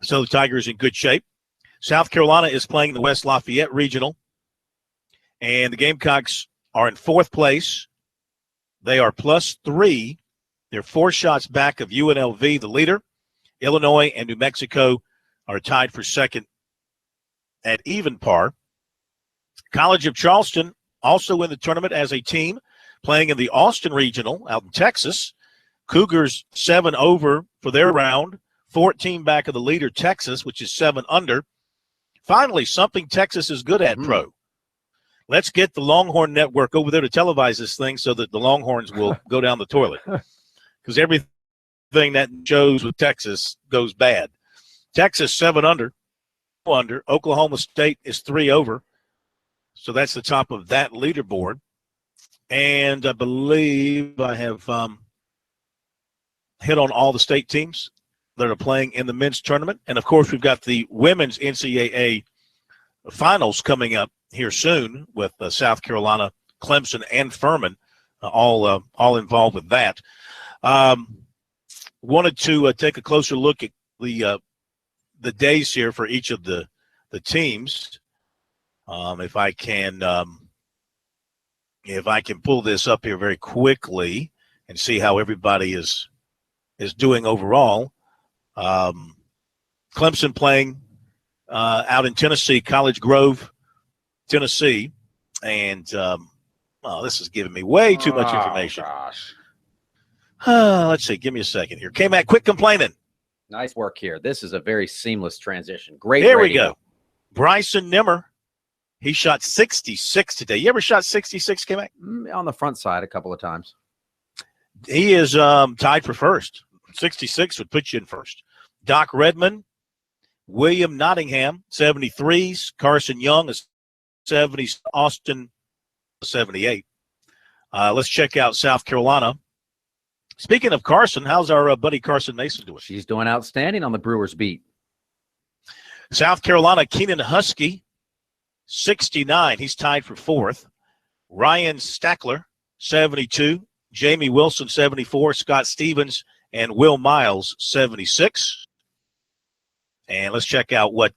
So the Tigers in good shape. South Carolina is playing the West Lafayette Regional. And the Gamecocks are in 4th place. They are +3. They're 4 shots back of UNLV, the leader. Illinois and New Mexico are tied for second at even par. College of Charleston also in the tournament as a team, playing in the Austin Regional out in Texas. Cougars 7 over for their round, 14 back of the leader, Texas, which is 7 under. Finally, something Texas is good at, Pro. Let's get the Longhorn Network over there to televise this thing so that the Longhorns will go down the toilet. Because everything that shows with Texas goes bad. Texas 7 under. Oklahoma State is 3 over. So that's the top of that leaderboard. And I believe I have hit on all the state teams that are playing in the men's tournament. And, of course, we've got the women's NCAA finals coming up here soon with South Carolina, Clemson, and Furman all involved with that. Wanted to take a closer look at the days here for each of the teams. If I can pull this up here very quickly and see how everybody is doing overall. Clemson playing out in Tennessee, College Grove, Tennessee, and this is giving me way too much information. Gosh. Let's see. Give me a second here. K-Mac, quit complaining. Nice work here. This is a very seamless transition. Great. There we go. Bryson Nimmer, he shot 66 today. You ever shot 66, K-Mac? On the front side a couple of times. He is tied for first. 66 would put you in first. Doc Redman, William Nottingham, 73s. Carson Young is 70s. Austin, 78. Let's check out South Carolina. Speaking of Carson, how's our buddy Carson Mason doing? She's doing outstanding on the Brewers beat. South Carolina, Keenan Husky, 69. He's tied for fourth. Ryan Stackler, 72. Jamie Wilson, 74. Scott Stevens and Will Miles, 76. And let's check out what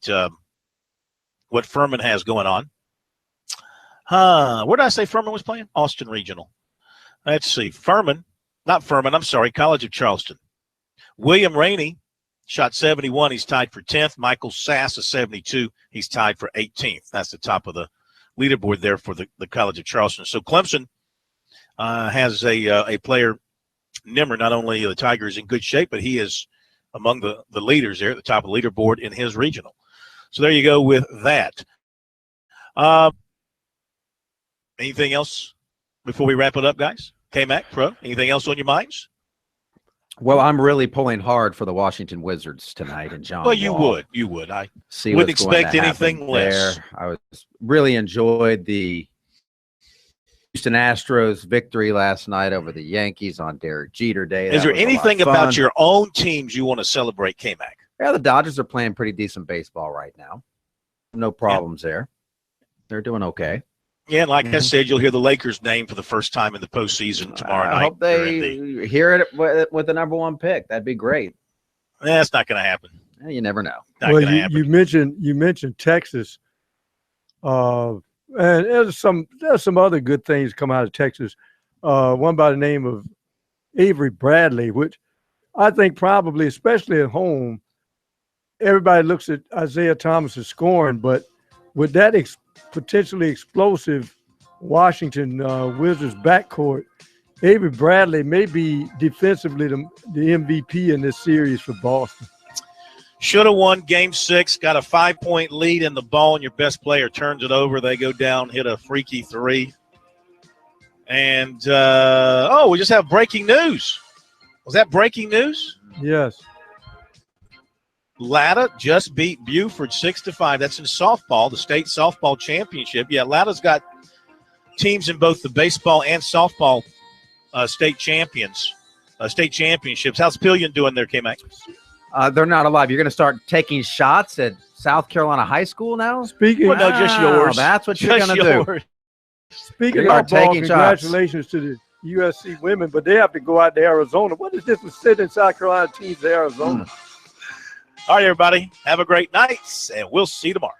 Furman has going on. Where did I say Furman was playing? Austin Regional. Let's see. College of Charleston. William Rainey shot 71. He's tied for 10th. Michael Sass is 72. He's tied for 18th. That's the top of the leaderboard there for the College of Charleston. So Clemson has a player, Nimmer. Not only the Tiger is in good shape, but he is among the leaders there at the top of the leaderboard in his regional. So there you go with that. Anything else before we wrap it up, guys? K-Mac, Pro, anything else on your minds? Well, I'm really pulling hard for the Washington Wizards tonight, and John. Well, you Wall. would. I See wouldn't what's going expect to anything happen less. there. I was really enjoyed the Houston Astros victory last night over the Yankees on Derek Jeter Day. Is That there was a lot anything of fun. about your own teams you want to celebrate, K-Mac? Yeah, the Dodgers are playing pretty decent baseball right now. No problems there. They're doing okay. Yeah, and like I said, you'll hear the Lakers' name for the first time in the postseason tomorrow night. I hope they hear it with the number one pick. That'd be great. That's not going to happen. You never know. Well, you mentioned Texas, and there's some other good things come out of Texas. One by the name of Avery Bradley, which I think probably, especially at home, everybody looks at Isaiah Thomas's scoring, but with that potentially explosive Washington Wizards backcourt, Avery Bradley may be defensively the MVP in this series for Boston. Should have won Game 6, got a 5-point lead in the ball, and your best player turns it over. They go down, hit a freaky three. And, we just have breaking news. Was that breaking news? Yes. Latta just beat Buford 6-5. That's in softball, the state softball championship. Yeah, Latta's got teams in both the baseball and softball state championships. How's Pillion doing there, K-Mac? They're not alive. You're going to start taking shots at South Carolina High School now? Speaking, no, just yours. That's what you're going to do. Speaking of ball, congratulations to the USC women, but they have to go out to Arizona. What is this with sitting South Carolina teams to Arizona? All right, everybody. Have a great night, and we'll see you tomorrow.